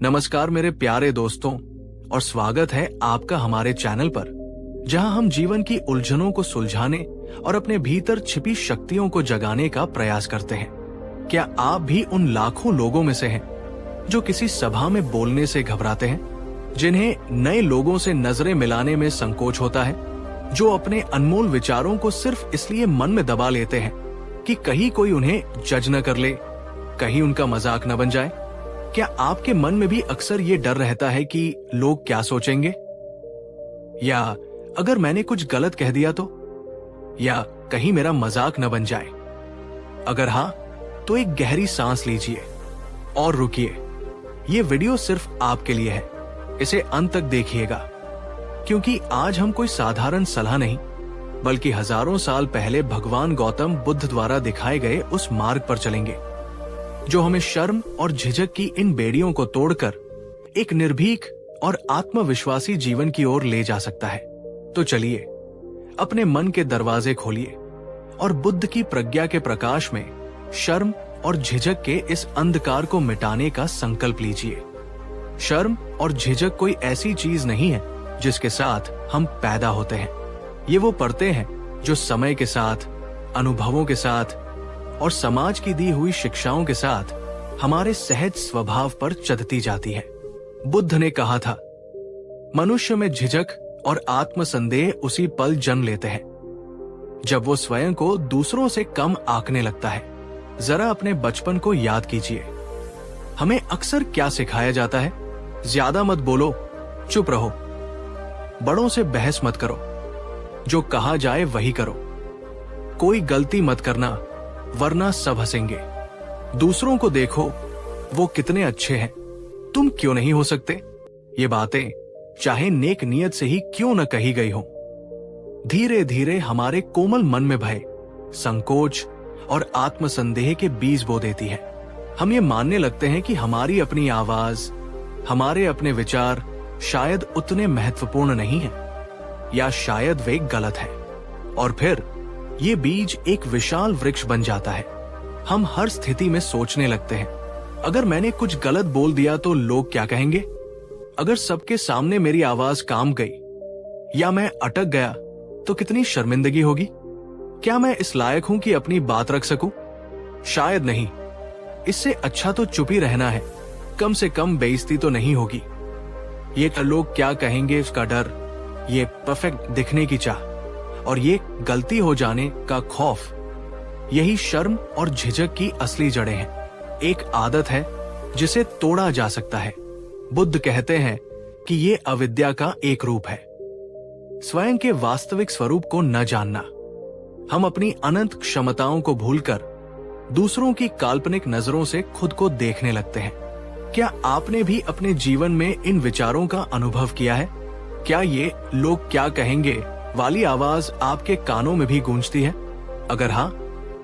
नमस्कार मेरे प्यारे दोस्तों और स्वागत है आपका हमारे चैनल पर, जहां हम जीवन की उलझनों को सुलझाने और अपने भीतर छिपी शक्तियों को जगाने का प्रयास करते हैं। क्या आप भी उन लाखों लोगों में से हैं जो किसी सभा में बोलने से घबराते हैं, जिन्हें नए लोगों से नजरें मिलाने में संकोच होता है, जो अपने अनमोल विचारों को सिर्फ इसलिए मन में दबा लेते हैं कि कहीं कोई उन्हें जज न कर ले, कहीं उनका मजाक न बन जाए? क्या आपके मन में भी अक्सर ये डर रहता है कि लोग क्या सोचेंगे, या अगर मैंने कुछ गलत कह दिया तो, या कहीं मेरा मजाक न बन जाए? अगर हाँ, तो एक गहरी सांस लीजिए और रुकिए। ये वीडियो सिर्फ आपके लिए है, इसे अंत तक देखिएगा, क्योंकि आज हम कोई साधारण सलाह नहीं, बल्कि हजारों साल पहले भगवान गौतम बुद्ध द्वारा दिखाए गए उस मार्ग पर चलेंगे जो हमें शर्म और झिझक की इन बेड़ियों को तोड़कर एक निर्भीक और आत्मविश्वासी जीवन की ओर ले जा सकता है। तो चलिए, अपने मन के दरवाजे खोलिए और बुद्ध की प्रज्ञा के प्रकाश में शर्म और झिझक के इस अंधकार को मिटाने का संकल्प लीजिए। शर्म और झिझक कोई ऐसी चीज नहीं है जिसके साथ हम पैदा होते हैं। ये वो परतें हैं जो समय के साथ, अनुभवों के साथ और समाज की दी हुई शिक्षाओं के साथ हमारे सहज स्वभाव पर चढ़ती जाती है। बुद्ध ने कहा था, मनुष्य में झिझक और आत्मसंदेह उसी पल जन्म लेते हैं जब वो स्वयं को दूसरों से कम आंकने लगता है। जरा अपने बचपन को याद कीजिए। हमें अक्सर क्या सिखाया जाता है? ज्यादा मत बोलो, चुप रहो, बड़ों से बहस मत करो, जो कहा जाए वही करो, कोई गलती मत करना वरना सब हंसेंगे, दूसरों को देखो वो कितने अच्छे हैं, तुम क्यों नहीं हो सकते? ये बातें चाहे नेक नियत से ही क्यों न कही गई हो, धीरे धीरे हमारे कोमल मन में भय, संकोच और आत्मसंदेह के बीज बो देती है। हम ये मानने लगते हैं कि हमारी अपनी आवाज, हमारे अपने विचार शायद उतने महत्वपूर्ण नहीं है, या शायद वे गलत है, और फिर ये बीज एक विशाल वृक्ष बन जाता है। हम हर स्थिति में सोचने लगते हैं, अगर मैंने कुछ गलत बोल दिया तो लोग क्या कहेंगे? अगर सबके सामने मेरी आवाज काम गई या मैं अटक गया तो कितनी शर्मिंदगी होगी? क्या मैं इस लायक हूं कि अपनी बात रख सकूं? शायद नहीं। इससे अच्छा तो चुप ही रहना है, कम से कम बेइज्जती तो नहीं होगी। ये लोग क्या कहेंगे इसका डर, ये परफेक्ट दिखने की चाह और ये गलती हो जाने का खौफ, यही शर्म और झिझक की असली जड़ें हैं। एक आदत है जिसे तोड़ा जा सकता है। बुद्ध कहते हैं कि ये अविद्या का एक रूप है, स्वयं के वास्तविक स्वरूप को न जानना। हम अपनी अनंत क्षमताओं को भूलकर दूसरों की काल्पनिक नजरों से खुद को देखने लगते हैं। क्या आपने भी अपने जीवन में इन विचारों का अनुभव किया है? क्या ये लोग क्या कहेंगे वाली आवाज आपके कानों में भी गूंजती है? अगर हाँ,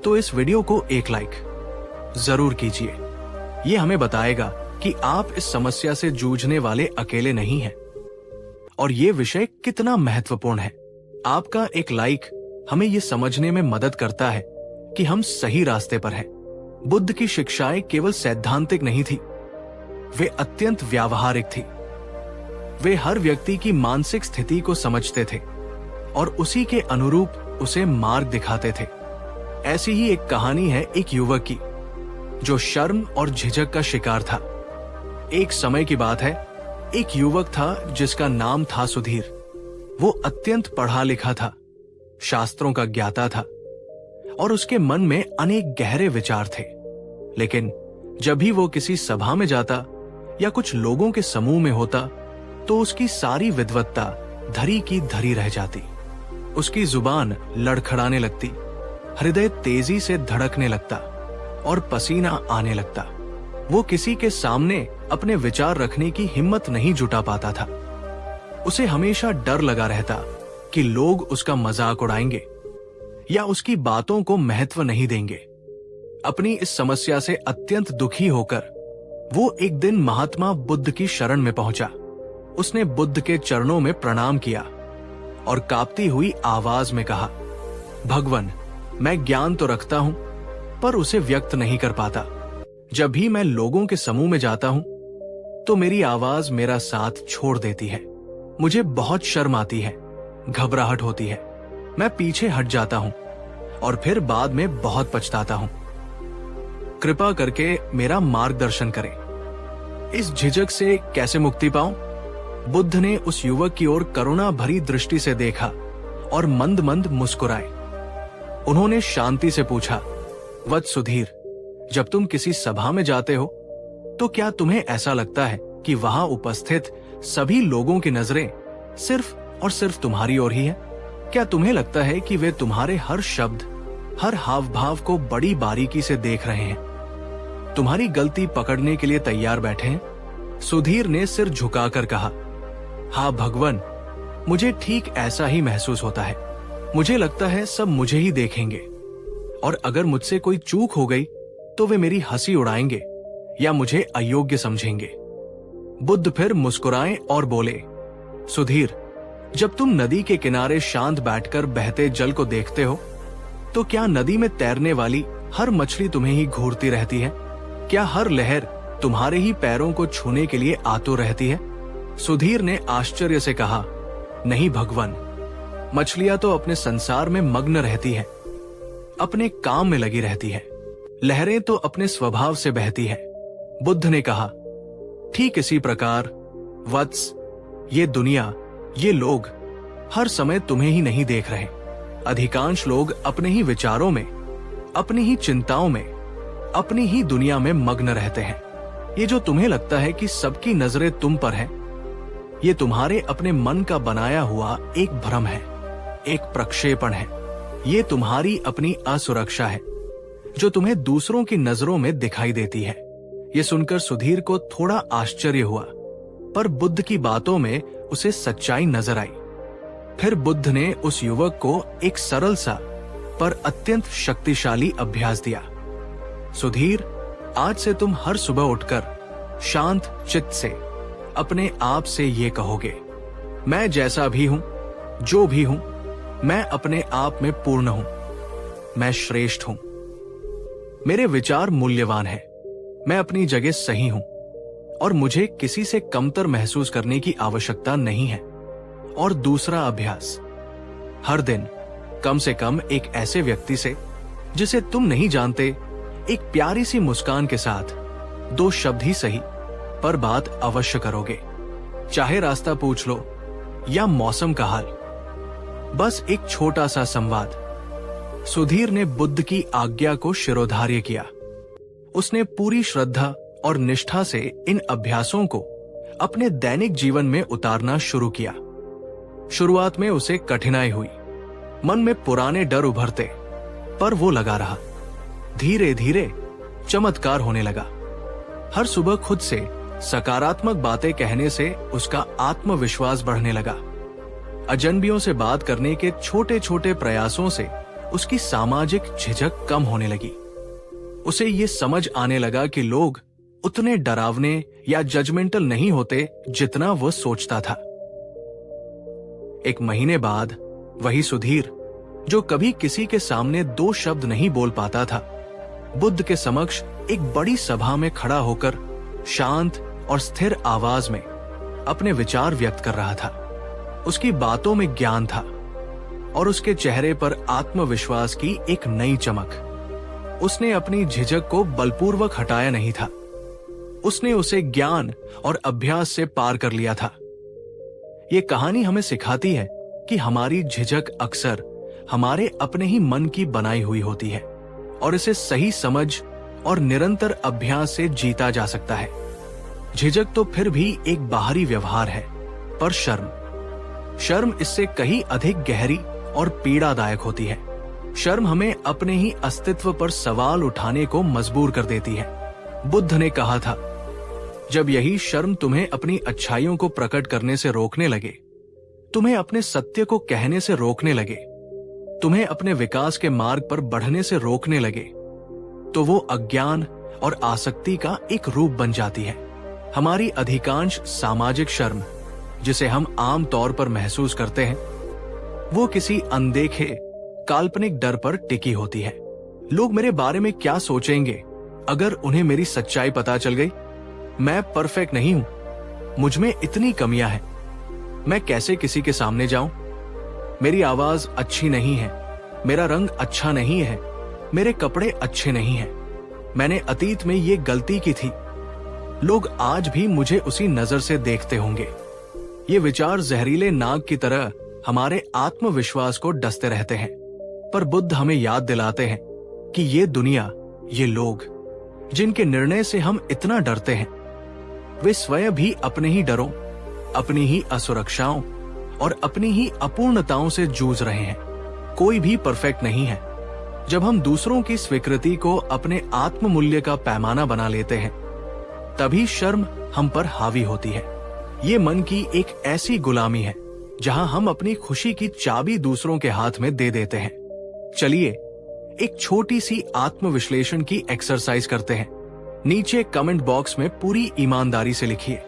तो इस वीडियो को एक लाइक जरूर कीजिए। ये हमें बताएगा कि आप इस समस्या से जूझने वाले अकेले नहीं हैं और ये विषय कितना महत्वपूर्ण है। आपका एक लाइक हमें ये समझने में मदद करता है कि हम सही रास्ते पर हैं। बुद्ध की शिक्षाएं केवल सैद्धांतिक नहीं थी, वे अत्यंत व्यावहारिक थी। वे हर व्यक्ति की मानसिक स्थिति को समझते थे और उसी के अनुरूप उसे मार्ग दिखाते थे। ऐसी ही एक कहानी है एक युवक की जो शर्म और झिझक का शिकार था। एक समय की बात है, एक युवक था जिसका नाम था सुधीर। वो अत्यंत पढ़ा लिखा था, शास्त्रों का ज्ञाता था और उसके मन में अनेक गहरे विचार थे। लेकिन जब भी वो किसी सभा में जाता या कुछ लोगों के समूह में होता तो उसकी सारी विद्वत्ता धरी की धरी रह जाती। उसकी जुबान लड़खड़ाने लगती, हृदय तेजी से धड़कने लगता और पसीना आने लगता। वो किसी के सामने अपने विचार रखने की हिम्मत नहीं जुटा पाता था। उसे हमेशा डर लगा रहता कि लोग उसका मजाक उड़ाएंगे या उसकी बातों को महत्व नहीं देंगे। अपनी इस समस्या से अत्यंत दुखी होकर वो एक दिन महात्मा बुद्ध की शरण में पहुंचा। उसने बुद्ध के चरणों में प्रणाम किया और कांपती हुई आवाज में कहा, भगवन, मैं ज्ञान तो रखता हूं पर उसे व्यक्त नहीं कर पाता। जब भी मैं लोगों के समूह में जाता हूं तो मेरी आवाज मेरा साथ छोड़ देती है। मुझे बहुत शर्म आती है, घबराहट होती है, मैं पीछे हट जाता हूं और फिर बाद में बहुत पछताता हूं। कृपा करके मेरा मार्गदर्शन करें। इस झिझक से कैसे मुक्ति पाऊं? बुद्ध ने उस युवक की ओर करुणा भरी दृष्टि से देखा और मंद मंद मुस्कुराए। उन्होंने शांति से पूछा, वत्स सुधीर, जब तुम किसी सभा में जाते हो तो क्या तुम्हें ऐसा लगता है कि वहां उपस्थित सभी लोगों की नजरें सिर्फ और सिर्फ तुम्हारी ओर ही है? क्या तुम्हें लगता है कि वे तुम्हारे हर शब्द, हर हाव भाव को बड़ी बारीकी से देख रहे हैं, तुम्हारी गलती पकड़ने के लिए तैयार बैठे हैं? सुधीर ने सिर झुकाकर कहा, हाँ भगवान, मुझे ठीक ऐसा ही महसूस होता है। मुझे लगता है सब मुझे ही देखेंगे और अगर मुझसे कोई चूक हो गई तो वे मेरी हंसी उड़ाएंगे या मुझे अयोग्य समझेंगे। बुद्ध फिर मुस्कुराए और बोले, सुधीर, जब तुम नदी के किनारे शांत बैठकर बहते जल को देखते हो तो क्या नदी में तैरने वाली हर मछली तुम्हें ही घूरती रहती है? क्या हर लहर तुम्हारे ही पैरों को छूने के लिए आतुर रहती है? सुधीर ने आश्चर्य से कहा, नहीं भगवान, मछलियां तो अपने संसार में मग्न रहती है, अपने काम में लगी रहती है। लहरें तो अपने स्वभाव से बहती है। बुद्ध ने कहा, ठीक इसी प्रकार वत्स, ये दुनिया, ये लोग हर समय तुम्हें ही नहीं देख रहे। अधिकांश लोग अपने ही विचारों में, अपनी ही चिंताओं में, अपनी ही दुनिया में मग्न रहते हैं। ये जो तुम्हें लगता है कि सबकी नजरें तुम पर है, ये तुम्हारे अपने मन का बनाया हुआ एक भ्रम है, एक प्रक्षेपण है। ये तुम्हारी अपनी असुरक्षा है जो तुम्हें दूसरों की नजरों में दिखाई देती है। ये सुनकर सुधीर को थोड़ा आश्चर्य हुआ, पर बुद्ध की बातों में उसे सच्चाई नजर आई। फिर बुद्ध ने उस युवक को एक सरल सा पर अत्यंत शक्तिशाली अभ्यास दिया। सुधीर, आज से तुम हर सुबह उठकर शांत चित्त से अपने आप से ये कहोगे, मैं जैसा भी हूं, जो भी हूं, मैं अपने आप में पूर्ण हूं, मैं श्रेष्ठ हूं, मेरे विचार मूल्यवान हैं, मैं अपनी जगह सही हूं और मुझे किसी से कमतर महसूस करने की आवश्यकता नहीं है। और दूसरा अभ्यास, हर दिन कम से कम एक ऐसे व्यक्ति से जिसे तुम नहीं जानते एक प्यारी सी मुस्कान के साथ 2 शब्द ही सही पर बात अवश्य करोगे। चाहे रास्ता पूछ लो या मौसम का हाल, बस एक छोटा सा संवाद। सुधीर ने बुद्ध की आज्ञा को शिरोधार्य किया। उसने पूरी श्रद्धा और निष्ठा से इन अभ्यासों को अपने दैनिक जीवन में उतारना शुरू किया। शुरुआत में उसे कठिनाई हुई, मन में पुराने डर उभरते, पर वो लगा रहा। धीरे धीरे चमत्कार होने लगा। हर सुबह खुद से सकारात्मक बातें कहने से उसका आत्मविश्वास बढ़ने लगा। अजनबियों से बात करने के छोटे छोटे प्रयासों से उसकी सामाजिक झिझक कम होने लगी। उसे ये समझ आने लगा कि लोग उतने डरावने या जजमेंटल नहीं होते जितना वो सोचता था। 1 महीने बाद वही सुधीर, जो कभी किसी के सामने 2 शब्द नहीं बोल पाता था, बुद्ध के समक्ष एक बड़ी सभा में खड़ा होकर शांत और स्थिर आवाज में अपने विचार व्यक्त कर रहा था। उसकी बातों में ज्ञान था और उसके चेहरे पर आत्मविश्वास की एक नई चमक। उसने अपनी झिझक को बलपूर्वक हटाया नहीं था, उसने उसे ज्ञान और अभ्यास से पार कर लिया था। ये कहानी हमें सिखाती है कि हमारी झिझक अक्सर हमारे अपने ही मन की बनाई हुई होती है और इसे सही समझ और निरंतर अभ्यास से जीता जा सकता है। झिझक तो फिर भी एक बाहरी व्यवहार है, पर शर्म इससे कहीं अधिक गहरी और पीड़ादायक होती है। शर्म हमें अपने ही अस्तित्व पर सवाल उठाने को मजबूर कर देती है। बुद्ध ने कहा था, जब यही शर्म तुम्हें अपनी अच्छाइयों को प्रकट करने से रोकने लगे, तुम्हें अपने सत्य को कहने से रोकने लगे, तुम्हें अपने विकास के मार्ग पर बढ़ने से रोकने लगे, तो वो अज्ञान और आसक्ति का एक रूप बन जाती है। हमारी अधिकांश सामाजिक शर्म, जिसे हम आम तौर पर महसूस करते हैं, वो किसी अनदेखे काल्पनिक डर पर टिकी होती है। लोग मेरे बारे में क्या सोचेंगे अगर उन्हें मेरी सच्चाई पता चल गई? मैं परफेक्ट नहीं हूं, मुझ में इतनी कमियां हैं। मैं कैसे किसी के सामने जाऊं? मेरी आवाज अच्छी नहीं है, मेरा रंग अच्छा नहीं है, मेरे कपड़े अच्छे नहीं हैं, मैंने अतीत में ये गलती की थी। लोग आज भी मुझे उसी नजर से देखते होंगे। ये विचार जहरीले नाग की तरह हमारे आत्मविश्वास को डसते रहते हैं। पर बुद्ध हमें याद दिलाते हैं कि ये दुनिया, ये लोग जिनके निर्णय से हम इतना डरते हैं, वे स्वयं भी अपने ही डरों, अपनी ही असुरक्षाओं और अपनी ही अपूर्णताओं से जूझ रहे हैं। कोई भी परफेक्ट नहीं है। जब हम दूसरों की स्वीकृति को अपने आत्ममूल्य का पैमाना बना लेते हैं, तभी शर्म हम पर हावी होती है। ये मन की एक ऐसी गुलामी है जहां हम अपनी खुशी की चाबी दूसरों के हाथ में दे देते हैं। चलिए एक छोटी सी आत्मविश्लेषण की एक्सरसाइज करते हैं। नीचे कमेंट बॉक्स में पूरी ईमानदारी से लिखिए,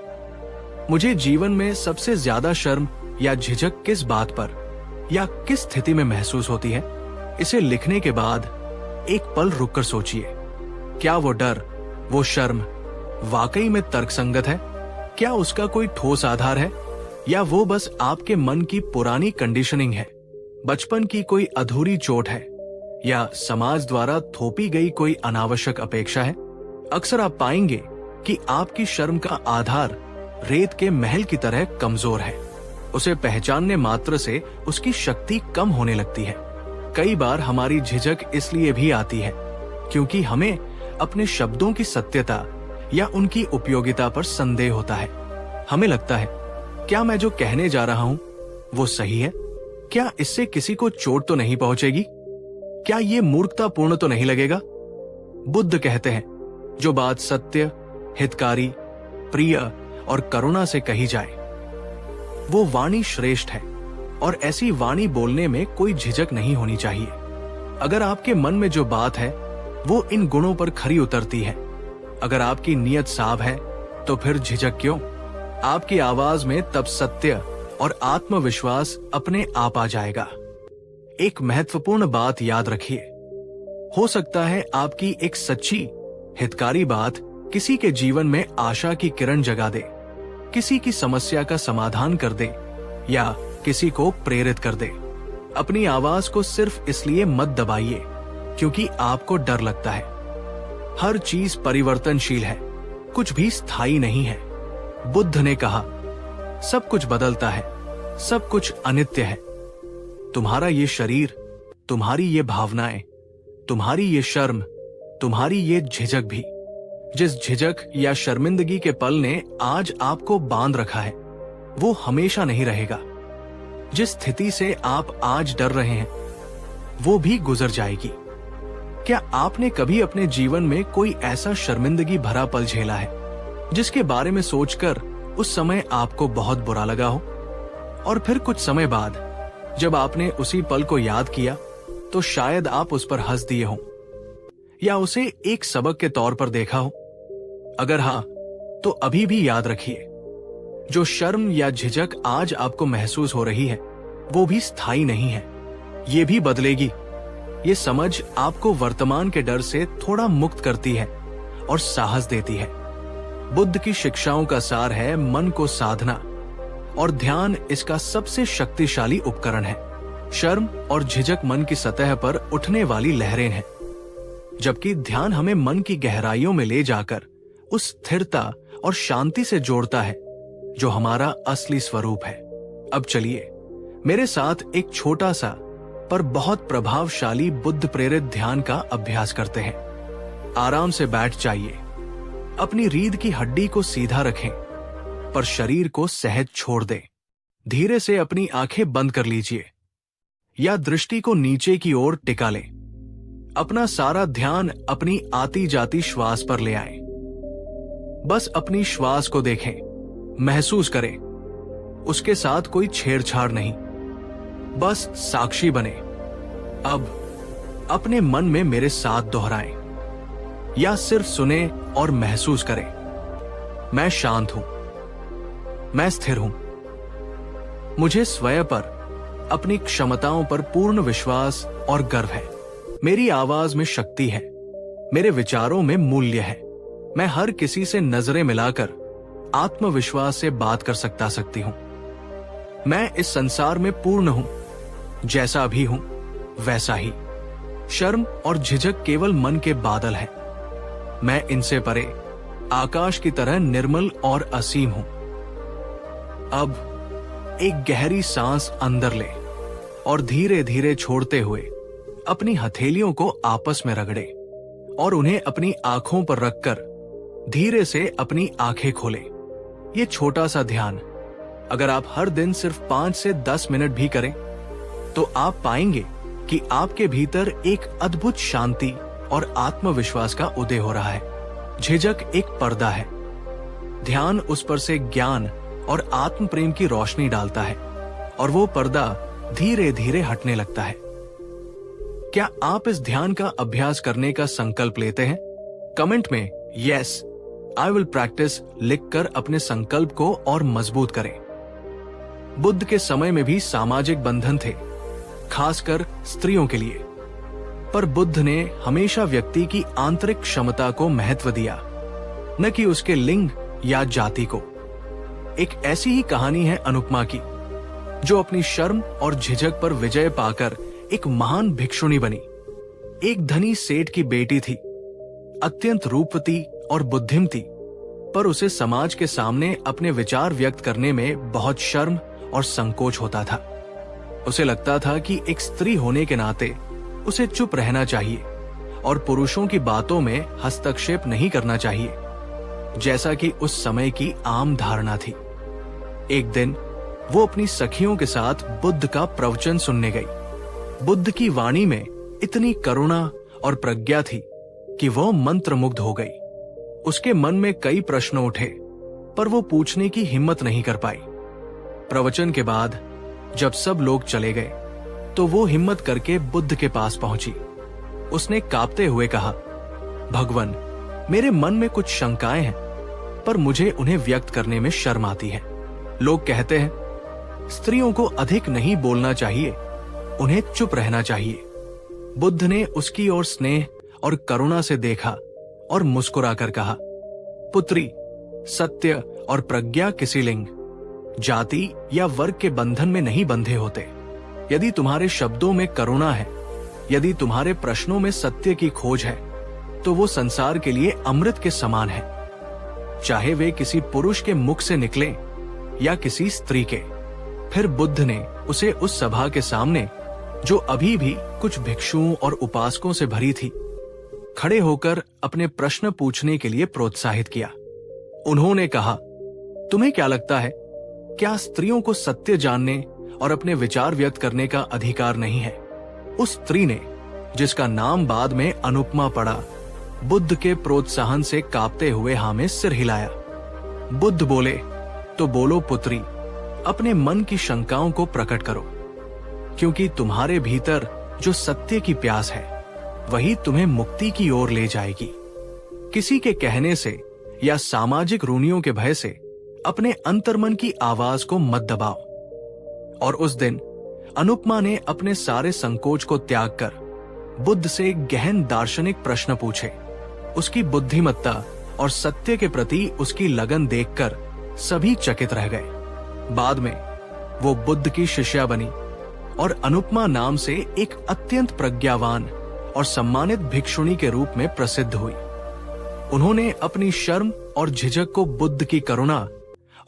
मुझे जीवन में सबसे ज्यादा शर्म या झिझक किस बात पर या किस स्थिति में महसूस होती है। इसे लिखने के बाद एक पल रुककर सोचिए, क्या वो डर, वो शर्म वाकई में तर्कसंगत है? क्या उसका कोई ठोस आधार है, या वो बस आपके मन की पुरानी कंडीशनिंग है, बचपन की कोई अधूरी चोट है, या समाज द्वारा थोपी गई कोई अनावश्यक अपेक्षा है? अक्सर आप पाएंगे कि आपकी शर्म का आधार रेत के महल की तरह कमजोर है। उसे पहचानने मात्र से उसकी शक्ति कम होने लगती है। कई बार हमारी झिझक इसलिए भी आती है क्योंकि हमें अपने शब्दों की सत्यता या उनकी उपयोगिता पर संदेह होता है। हमें लगता है, क्या मैं जो कहने जा रहा हूं वो सही है? क्या इससे किसी को चोट तो नहीं पहुंचेगी? क्या ये मूर्खतापूर्ण तो नहीं लगेगा? बुद्ध कहते हैं, जो बात सत्य, हितकारी, प्रिय और करुणा से कही जाए वो वाणी श्रेष्ठ है, और ऐसी वाणी बोलने में कोई झिझक नहीं होनी चाहिए। अगर आपके मन में जो बात है वो इन गुणों पर खरी उतरती है, अगर आपकी नीयत साफ है, तो फिर झिझक क्यों? आपकी आवाज में तब सत्य और आत्मविश्वास अपने आप आ जाएगा। एक महत्वपूर्ण बात याद रखिए, हो सकता है आपकी एक सच्ची, हितकारी बात किसी के जीवन में आशा की किरण जगा दे, किसी की समस्या का समाधान कर दे, या किसी को प्रेरित कर दे। अपनी आवाज को सिर्फ इसलिए मत दबाइए क्योंकि आपको डर लगता है। हर चीज परिवर्तनशील है, कुछ भी स्थायी नहीं है। बुद्ध ने कहा, सब कुछ बदलता है, सब कुछ अनित्य है। तुम्हारा ये शरीर, तुम्हारी ये भावनाएं, तुम्हारी ये शर्म, तुम्हारी ये झिझक भी, जिस झिझक या शर्मिंदगी के पल ने आज आपको बांध रखा है, वो हमेशा नहीं रहेगा। जिस स्थिति से आप आज डर रहे हैं वो भी गुजर जाएगी। क्या आपने कभी अपने जीवन में कोई ऐसा शर्मिंदगी भरा पल झेला है जिसके बारे में सोचकर उस समय आपको बहुत बुरा लगा हो, और फिर कुछ समय बाद जब आपने उसी पल को याद किया तो शायद आप उस पर हंस दिए हों या उसे एक सबक के तौर पर देखा हो? अगर हाँ, तो अभी भी याद रखिए, जो शर्म या झिझक आज आपको महसूस हो रही है वो भी स्थायी नहीं है, ये भी बदलेगी। ये समझ आपको वर्तमान के डर से थोड़ा मुक्त करती है और साहस देती है। बुद्ध की शिक्षाओं का सार है मन को साधना, और ध्यान इसका सबसे शक्तिशाली उपकरण है। शर्म और झिझक मन की सतह पर उठने वाली लहरें हैं, जबकि ध्यान हमें मन की गहराइयों में ले जाकर उस स्थिरता और शांति से जोड़ता है जो हमारा असली स्वरूप है। अब चलिए मेरे साथ एक छोटा सा पर बहुत प्रभावशाली बुद्ध प्रेरित ध्यान का अभ्यास करते हैं। आराम से बैठ जाइए, अपनी रीढ़ की हड्डी को सीधा रखें, पर शरीर को सहज छोड़ दें। धीरे से अपनी आंखें बंद कर लीजिए या दृष्टि को नीचे की ओर टिका लें। अपना सारा ध्यान अपनी आती जाती श्वास पर ले आएं। बस अपनी श्वास को देखें, महसूस करें, उसके साथ कोई छेड़छाड़ नहीं, बस साक्षी बने। अब अपने मन में मेरे साथ दोहराएं या सिर्फ सुने और महसूस करें, मैं शांत हूं, मैं स्थिर हूं, मुझे स्वयं पर, अपनी क्षमताओं पर पूर्ण विश्वास और गर्व है। मेरी आवाज में शक्ति है, मेरे विचारों में मूल्य है। मैं हर किसी से नजरें मिलाकर आत्मविश्वास से बात कर सकती हूँ। मैं इस संसार में पूर्ण हूँ, जैसा भी हूँ वैसा ही। शर्म और झिझक केवल मन के बादल हैं। मैं इनसे परे आकाश की तरह निर्मल और असीम हूं। अब एक गहरी सांस अंदर ले और धीरे धीरे छोड़ते हुए अपनी हथेलियों को आपस में रगड़े और उन्हें अपनी आंखों पर रखकर धीरे से अपनी आंखें खोले। ये छोटा सा ध्यान अगर आप हर दिन सिर्फ 5 से 10 मिनट भी करें तो आप पाएंगे कि आपके भीतर एक अद्भुत शांति और आत्मविश्वास का उदय हो रहा है। झिझक एक पर्दा है। ध्यान उस पर से ज्ञान और आत्म प्रेम की रोशनी डालता है और वो पर्दा धीरे धीरे हटने लगता है। क्या आप इस ध्यान का अभ्यास करने का संकल्प लेते हैं? कमेंट में यस आई विल प्रैक्टिस लिखकर अपने संकल्प को और मजबूत करें। बुद्ध के समय में भी सामाजिक बंधन थे, खासकर स्त्रियों के लिए, पर बुद्ध ने हमेशा व्यक्ति की आंतरिक क्षमता को महत्व दिया, न कि उसके लिंग या जाति को। एक ऐसी ही कहानी है अनुपमा की, जो अपनी शर्म और झिझक पर विजय पाकर एक महान भिक्षुणी बनी। एक धनी सेठ की बेटी थी, अत्यंत रूपवती और बुद्धिम थी, पर उसे समाज के सामने अपने विचार व्यक्त करने में बहुत शर्म और संकोच होता था। उसे लगता था कि एक स्त्री होने के नाते उसे चुप रहना चाहिए और पुरुषों की बातों में हस्तक्षेप नहीं करना चाहिए, जैसा कि उस समय की आम धारणा थी। एक दिन वो अपनी सखियों के साथ बुद्ध का प्रवचन सुनने गई। बुद्ध की वाणी में इतनी करुणा और प्रज्ञा थी कि वह मंत्रमुग्ध हो गई। उसके मन में कई प्रश्न उठे, पर वो पूछने की हिम्मत नहीं कर पाई। प्रवचन के बाद जब सब लोग चले गए तो वो हिम्मत करके बुद्ध के पास पहुंची। उसने कांपते हुए कहा, भगवान, मेरे मन में कुछ शंकाएं हैं, पर मुझे उन्हें व्यक्त करने में शर्म आती है। लोग कहते हैं स्त्रियों को अधिक नहीं बोलना चाहिए, उन्हें चुप रहना चाहिए। बुद्ध ने उसकी ओर स्नेह और करुणा से देखा और मुस्कुराकर कहा, पुत्री, सत्य और प्रज्ञा किसी लिंग, जाति या वर्ग के बंधन में नहीं बंधे होते। यदि तुम्हारे शब्दों में करुणा है, यदि तुम्हारे प्रश्नों में सत्य की खोज है, तो वो संसार के लिए अमृत के समान है, चाहे वे किसी पुरुष के मुख से निकले या किसी स्त्री के। फिर बुद्ध ने उसे उस सभा के सामने, जो अभी भी कुछ भिक्षुओं और उपासकों से भरी थी, खड़े होकर अपने प्रश्न पूछने के लिए प्रोत्साहित किया। उन्होंने कहा, तुम्हें क्या लगता है, क्या स्त्रियों को सत्य जानने और अपने विचार व्यक्त करने का अधिकार नहीं है? उस स्त्री ने, जिसका नाम बाद में अनुपमा पड़ा, बुद्ध के प्रोत्साहन से कांपते हुए हाँ में सिर हिलाया। बुद्ध बोले, तो बोलो पुत्री, अपने मन की शंकाओं को प्रकट करो, क्योंकि तुम्हारे भीतर जो सत्य की प्यास है वही तुम्हें मुक्ति की ओर ले जाएगी। किसी के कहने से या सामाजिक रूढ़ियों के भय से अपने अंतर्मन की आवाज को मत दबाओ। और उस दिन अनुपमा ने अपने सारे संकोच को त्याग कर बुद्ध से एक गहन दार्शनिक प्रश्न पूछे। उसकी बुद्धिमत्ता और सत्य के प्रति उसकी लगन देखकर सभी चकित रह गए। बाद में वो बुद्ध की शिष्या बनी और अनुपमा नाम से एक अत्यंत प्रज्ञावान और सम्मानित भिक्षुणी के रूप में प्रसिद्ध हुई। उन्होंने अपनी शर्म और झिझक को बुद्ध की करुणा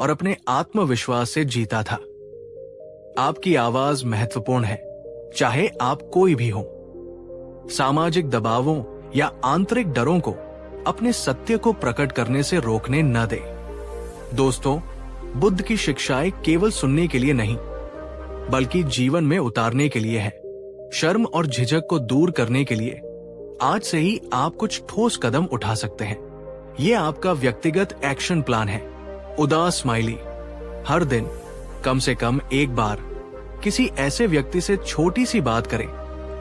और अपने आत्मविश्वास से जीता था। आपकी आवाज महत्वपूर्ण है, चाहे आप कोई भी हो। सामाजिक दबावों या आंतरिक डरों को अपने सत्य को प्रकट करने से रोकने न दे। दोस्तों, बुद्ध की शिक्षाएं केवल सुनने के लिए नहीं, बल्कि जीवन में उतारने के लिए है। शर्म और झिझक को दूर करने के लिए आज से ही आप कुछ ठोस कदम उठा सकते हैं। ये आपका व्यक्तिगत एक्शन प्लान है। उदास स्माइली, हर दिन कम से कम एक बार किसी ऐसे व्यक्ति से छोटी सी बात करें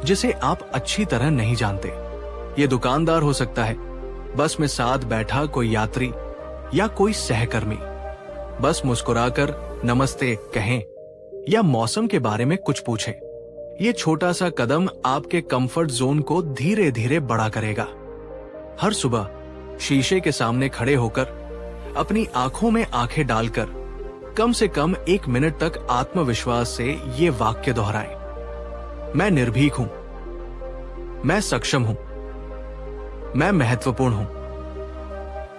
जिसे आप अच्छी तरह नहीं जानते। ये दुकानदार हो सकता है, बस में साथ बैठा कोई यात्री या कोई सहकर्मी। बस मुस्कुराकर नमस्ते कहें या मौसम के बारे में कुछ पूछें। ये छोटा सा कदम आपके कंफर्ट जोन को धीरे धीरे बड़ा करेगा। हर सुबह शीशे के सामने खड़े होकर अपनी आंखों में आंखें डालकर कम से कम 1 मिनट तक आत्मविश्वास से ये वाक्य दोहराएं। मैं निर्भीक हूं, मैं सक्षम हूं, मैं महत्वपूर्ण हूं,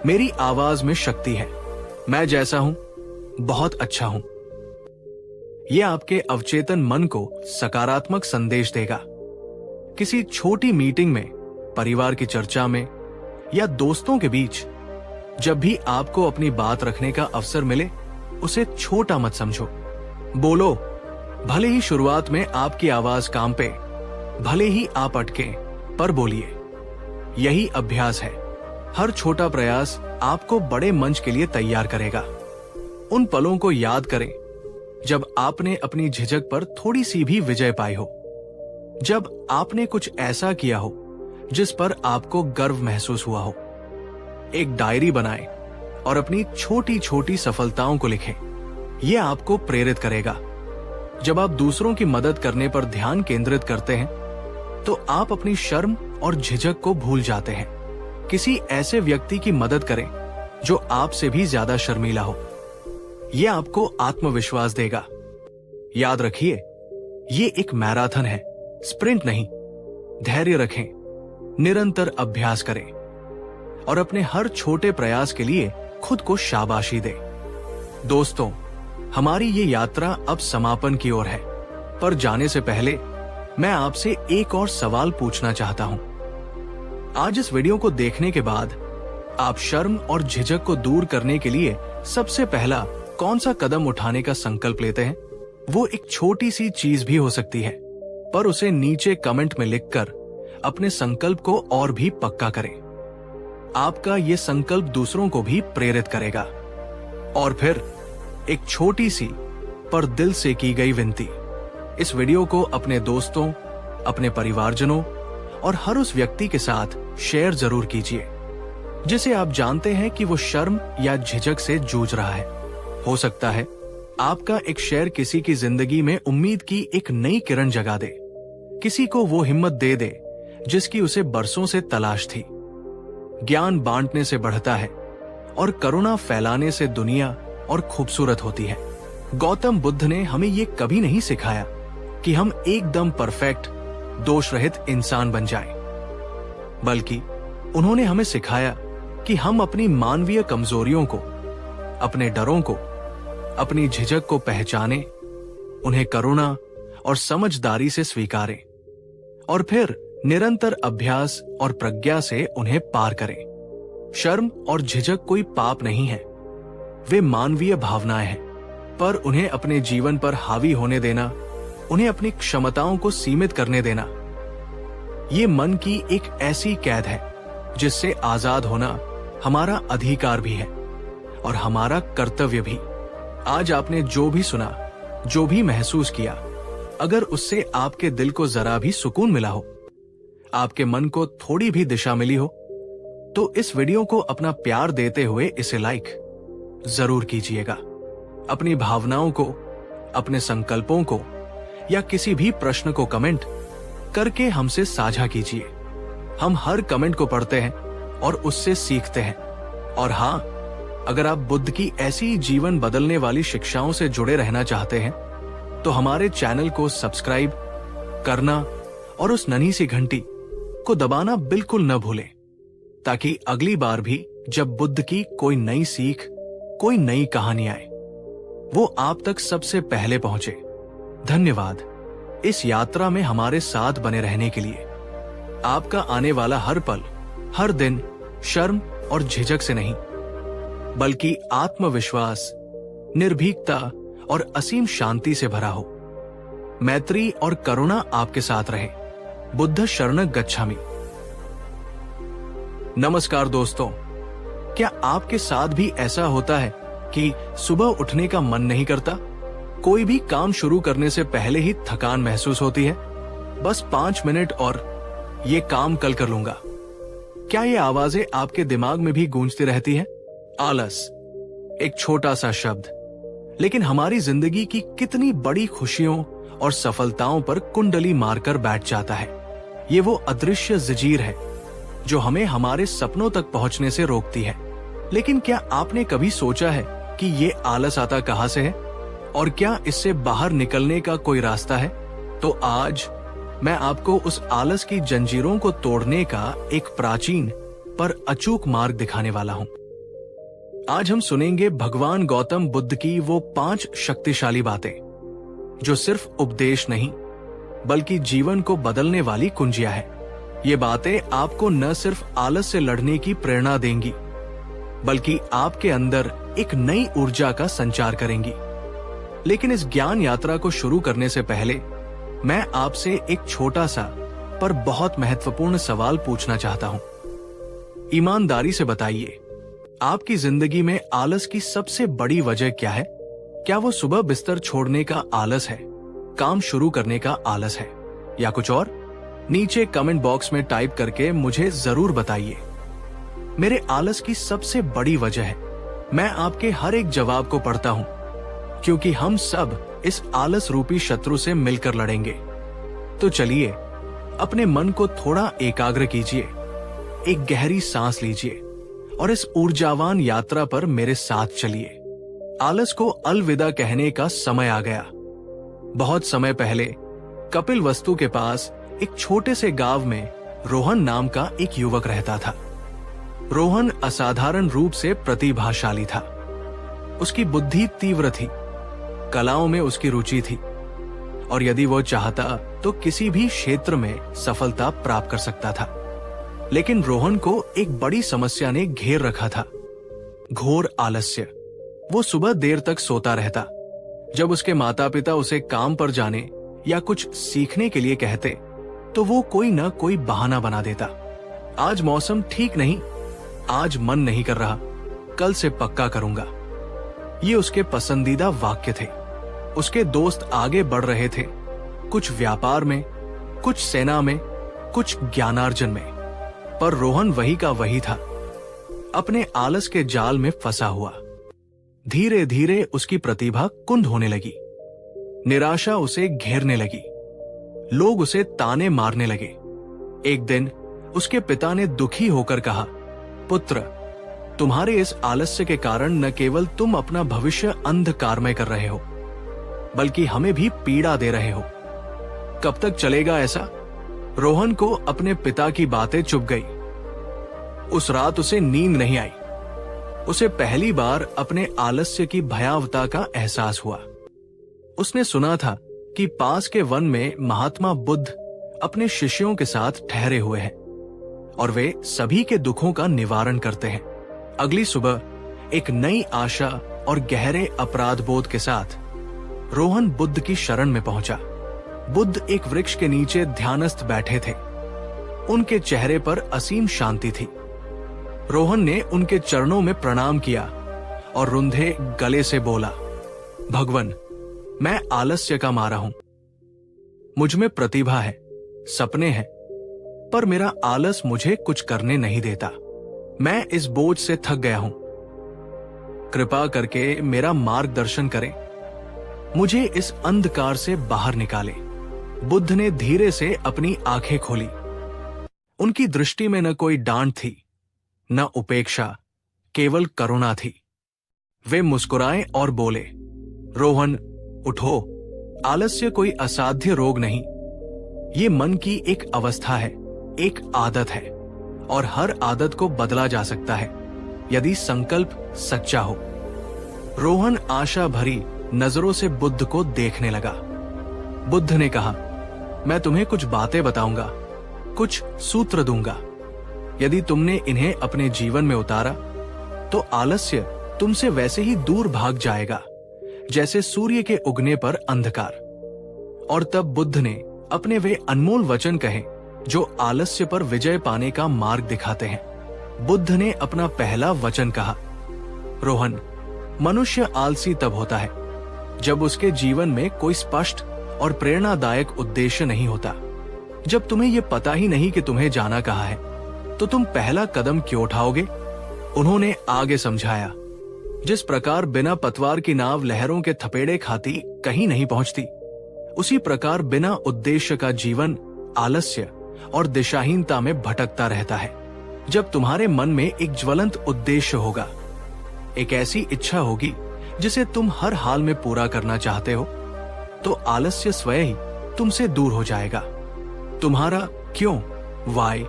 मेरी आवाज में शक्ति है, मैं जैसा हूं बहुत अच्छा हूं। यह आपके अवचेतन मन को सकारात्मक संदेश देगा। किसी छोटी मीटिंग में, परिवार की चर्चा में या दोस्तों के बीच जब भी आपको अपनी बात रखने का अवसर मिले, उसे छोटा मत समझो। बोलो, भले ही शुरुआत में आपकी आवाज कांपे, भले ही आप अटकें, पर बोलिए। यही अभ्यास है। हर छोटा प्रयास आपको बड़े मंच के लिए तैयार करेगा। उन पलों को याद करें जब आपने अपनी झिझक पर थोड़ी सी भी विजय पाई हो, जब आपने कुछ ऐसा किया हो जिस पर आपको गर्व महसूस हुआ हो। एक डायरी बनाएं और अपनी छोटी छोटी सफलताओं को लिखें। यह आपको प्रेरित करेगा। जब आप दूसरों की मदद करने पर ध्यान केंद्रित करते हैं, तो आप अपनी शर्म और झिझक को भूल जाते हैं। किसी ऐसे व्यक्ति की मदद करें जो आपसे भी ज्यादा शर्मीला हो। यह आपको आत्मविश्वास देगा। याद रखिए, ये एक मैराथन है, स्प्रिंट नहीं। धैर्य रखें, निरंतर अभ्यास करें और अपने हर छोटे प्रयास के लिए खुद को शाबाशी दें। दोस्तों, हमारी ये यात्रा अब समापन की ओर है, पर जाने से पहले मैं आपसे एक और सवाल पूछना चाहता हूं। आज इस वीडियो को देखने के बाद आप शर्म और झिझक को दूर करने के लिए सबसे पहला कौन सा कदम उठाने का संकल्प लेते हैं? वो एक छोटी सी चीज भी हो सकती है, पर उसे नीचे कमेंट में लिखकर अपने संकल्प को और भी पक्का करें। आपका ये संकल्प दूसरों को भी प्रेरित करेगा। और फिर एक छोटी सी पर दिल से की गई विनती, इस वीडियो को अपने दोस्तों, अपने परिवारजनों और हर उस व्यक्ति के साथ शेयर जरूर कीजिए जिसे आप जानते हैं कि वो शर्म या झिझक से जूझ रहा है। हो सकता है आपका एक शेयर किसी की जिंदगी में उम्मीद की एक नई किरण जगा दे, किसी को वो हिम्मत दे दे जिसकी उसे बरसों से तलाश थी। ज्ञान बांटने से बढ़ता है और करुणा फैलाने से दुनिया और खूबसूरत होती है। गौतम बुद्ध ने हमें ये कभी नहीं सिखाया कि हम एकदम परफेक्ट, दोष रहित इंसान बन जाएं, बल्कि उन्होंने हमें सिखाया कि हम अपनी मानवीय कमजोरियों को, अपने डरों को, अपनी झिझक को पहचानें, उन्हें करुणा और समझदारी से स्वीकारें और फिर निरंतर अभ्यास और प्रज्ञा से उन्हें पार करें। शर्म और झिझक कोई पाप नहीं है, वे मानवीय भावनाएं हैं, पर उन्हें अपने जीवन पर हावी होने देना, उन्हें अपनी क्षमताओं को सीमित करने देना, ये मन की एक ऐसी कैद है जिससे आजाद होना हमारा अधिकार भी है और हमारा कर्तव्य भी। आज आपने जो भी सुना, जो भी महसूस किया, अगर उससे आपके दिल को जरा भी सुकून मिला हो, आपके मन को थोड़ी भी दिशा मिली हो, तो इस वीडियो को अपना प्यार देते हुए इसे लाइक जरूर कीजिएगा। अपनी भावनाओं को, अपने संकल्पों को या किसी भी प्रश्न को कमेंट करके हमसे साझा कीजिए। हम हर कमेंट को पढ़ते हैं और उससे सीखते हैं। और हाँ, अगर आप बुद्ध की ऐसी जीवन बदलने वाली शिक्षाओं से जुड़े रहना चाहते हैं, तो हमारे चैनल को सब्सक्राइब करना और उस नन्ही सी घंटी को दबाना बिल्कुल न भूलें, ताकि अगली बार भी जब बुद्ध की कोई नई सीख, कोई नई कहानी आए, वो आप तक सबसे पहले पहुंचे। धन्यवाद इस यात्रा में हमारे साथ बने रहने के लिए। आपका आने वाला हर पल, हर दिन शर्म और झिझक से नहीं, बल्कि आत्मविश्वास, निर्भीकता और असीम शांति से भरा हो। मैत्री और करुणा आपके साथ रहे। बुद्ध शरणं गच्छामि। नमस्कार दोस्तों, क्या आपके साथ भी ऐसा होता है कि सुबह उठने का मन नहीं करता? कोई भी काम शुरू करने से पहले ही थकान महसूस होती है। बस 5 मिनट और ये काम कल कर लूंगा। क्या ये आवाजें आपके दिमाग में भी गूंजती रहती हैं? आलस, एक छोटा सा शब्द, लेकिन हमारी जिंदगी की कितनी बड़ी खुशियों और सफलताओं पर कुंडली मारकर बैठ जाता है। ये वो अदृश्य जंजीर है जो हमें हमारे सपनों तक पहुंचने से रोकती है। लेकिन क्या आपने कभी सोचा है कि ये आलस आता कहां से है और क्या इससे बाहर निकलने का कोई रास्ता है? तो आज मैं आपको उस आलस की जंजीरों को तोड़ने का एक प्राचीन पर अचूक मार्ग दिखाने वाला हूं। आज हम सुनेंगे भगवान गौतम बुद्ध की वो 5 शक्तिशाली बातें जो सिर्फ उपदेश नहीं बल्कि जीवन को बदलने वाली कुंजियां हैं। ये बातें आपको न सिर्फ आलस से लड़ने की प्रेरणा देंगी बल्कि आपके अंदर एक नई ऊर्जा का संचार करेंगी। लेकिन इस ज्ञान यात्रा को शुरू करने से पहले मैं आपसे एक छोटा सा पर बहुत महत्वपूर्ण सवाल पूछना चाहता हूं। ईमानदारी से बताइए, आपकी जिंदगी में आलस की सबसे बड़ी वजह क्या है? क्या वो सुबह बिस्तर छोड़ने का आलस है, काम शुरू करने का आलस है या कुछ और? नीचे कमेंट बॉक्स में टाइप करके मुझे जरूर बताइए। मेरे आलस की सबसे बड़ी वजह है, मैं आपके हर एक जवाब को पढ़ता हूं क्योंकि हम सब इस आलस रूपी शत्रु से मिलकर लड़ेंगे। तो चलिए अपने मन को थोड़ा एकाग्र कीजिए, एक गहरी सांस लीजिए और इस ऊर्जावान यात्रा पर मेरे साथ चलिए। आलस को अलविदा कहने का समय आ गया। बहुत समय पहले कपिल वस्तु के पास एक छोटे से गांव में रोहन नाम का एक युवक रहता था। रोहन असाधारण रूप से प्रतिभाशाली था। उसकी बुद्धि तीव्र थी, कलाओं में उसकी रुचि थी और यदि वो चाहता तो किसी भी क्षेत्र में सफलता प्राप्त कर सकता था। लेकिन रोहन को एक बड़ी समस्या ने घेर रखा था, घोर आलस्य। वो सुबह देर तक सोता रहता। जब उसके माता पिता उसे काम पर जाने या कुछ सीखने के लिए कहते तो वो कोई न कोई बहाना बना देता। आज मौसम ठीक नहीं, आज मन नहीं कर रहा, कल से पक्का करूंगा। ये उसके पसंदीदा वाक्य थे। उसके दोस्त आगे बढ़ रहे थे, कुछ व्यापार में, कुछ सेना में, कुछ ज्ञानार्जन में, पर रोहन वही का वही था, अपने आलस के जाल में फंसा हुआ। धीरे धीरे उसकी प्रतिभा कुंद होने लगी। निराशा उसे घेरने लगी। लोग उसे ताने मारने लगे। एक दिन उसके पिता ने दुखी होकर कहा, पुत्र, तुम्हारे इस आलस्य के कारण न केवल तुम अपना भविष्य अंधकारमय कर रहे हो बल्कि हमें भी पीड़ा दे रहे हो। कब तक चलेगा ऐसा? रोहन को अपने पिता की बातें चुभ गई। उस रात उसे नींद नहीं आई। उसे पहली बार अपने आलस्य की भयावता का एहसास हुआ। उसने सुना था कि पास के वन में महात्मा बुद्ध अपने शिष्यों के साथ ठहरे हुए हैं और वे सभी के दुखों का निवारण करते हैं। अगली सुबह एक नई आशा और गहरे अपराध बोध के साथ रोहन बुद्ध की शरण में पहुंचा। बुद्ध एक वृक्ष के नीचे ध्यानस्थ बैठे थे। उनके चेहरे पर असीम शांति थी। रोहन ने उनके चरणों में प्रणाम किया और रुंधे गले से बोला, भगवन, मैं आलस्य का मारा हूं। मुझ में प्रतिभा है, सपने हैं, पर मेरा आलस मुझे कुछ करने नहीं देता। मैं इस बोझ से थक गया हूं। कृपा करके मेरा मार्गदर्शन करें, मुझे इस अंधकार से बाहर निकाले। बुद्ध ने धीरे से अपनी आंखें खोली। उनकी दृष्टि में न कोई डांट थी, न उपेक्षा, केवल करुणा थी। वे मुस्कुराए और बोले, रोहन, उठो। आलस्य कोई असाध्य रोग नहीं, ये मन की एक अवस्था है, एक आदत है और हर आदत को बदला जा सकता है यदि संकल्प सच्चा हो। रोहन आशा भरी नजरों से बुद्ध को देखने लगा। बुद्ध ने कहा, मैं तुम्हें कुछ बातें बताऊंगा, कुछ सूत्र दूंगा। यदि तुमने इन्हें अपने जीवन में उतारा तो आलस्य तुमसे वैसे ही दूर भाग जाएगा जैसे सूर्य के उगने पर अंधकार। और तब बुद्ध ने अपने वे अनमोल वचन कहे जो आलस्य पर विजय पाने का मार्ग दिखाते हैं। बुद्ध ने अपना पहला वचन कहा, रोहन, मनुष्य आलसी तब होता है जब उसके जीवन में कोई स्पष्ट और प्रेरणादायक उद्देश्य नहीं होता। जब तुम्हें यह पता ही नहीं कि तुम्हें जाना कहाँ है तो तुम पहला कदम क्यों उठाओगे? उन्होंने आगे समझाया, जिस प्रकार बिना पतवार की नाव लहरों के थपेड़े खाती कहीं नहीं पहुंचती, उसी प्रकार बिना उद्देश्य का जीवन आलस्य और दिशाहीनता में भटकता रहता है। जब तुम्हारे मन में एक ज्वलंत उद्देश्य होगा, एक ऐसी इच्छा होगी जिसे तुम हर हाल में पूरा करना चाहते हो, तो आलस्य स्वयं ही तुमसे दूर हो जाएगा। तुम्हारा क्यों, वाई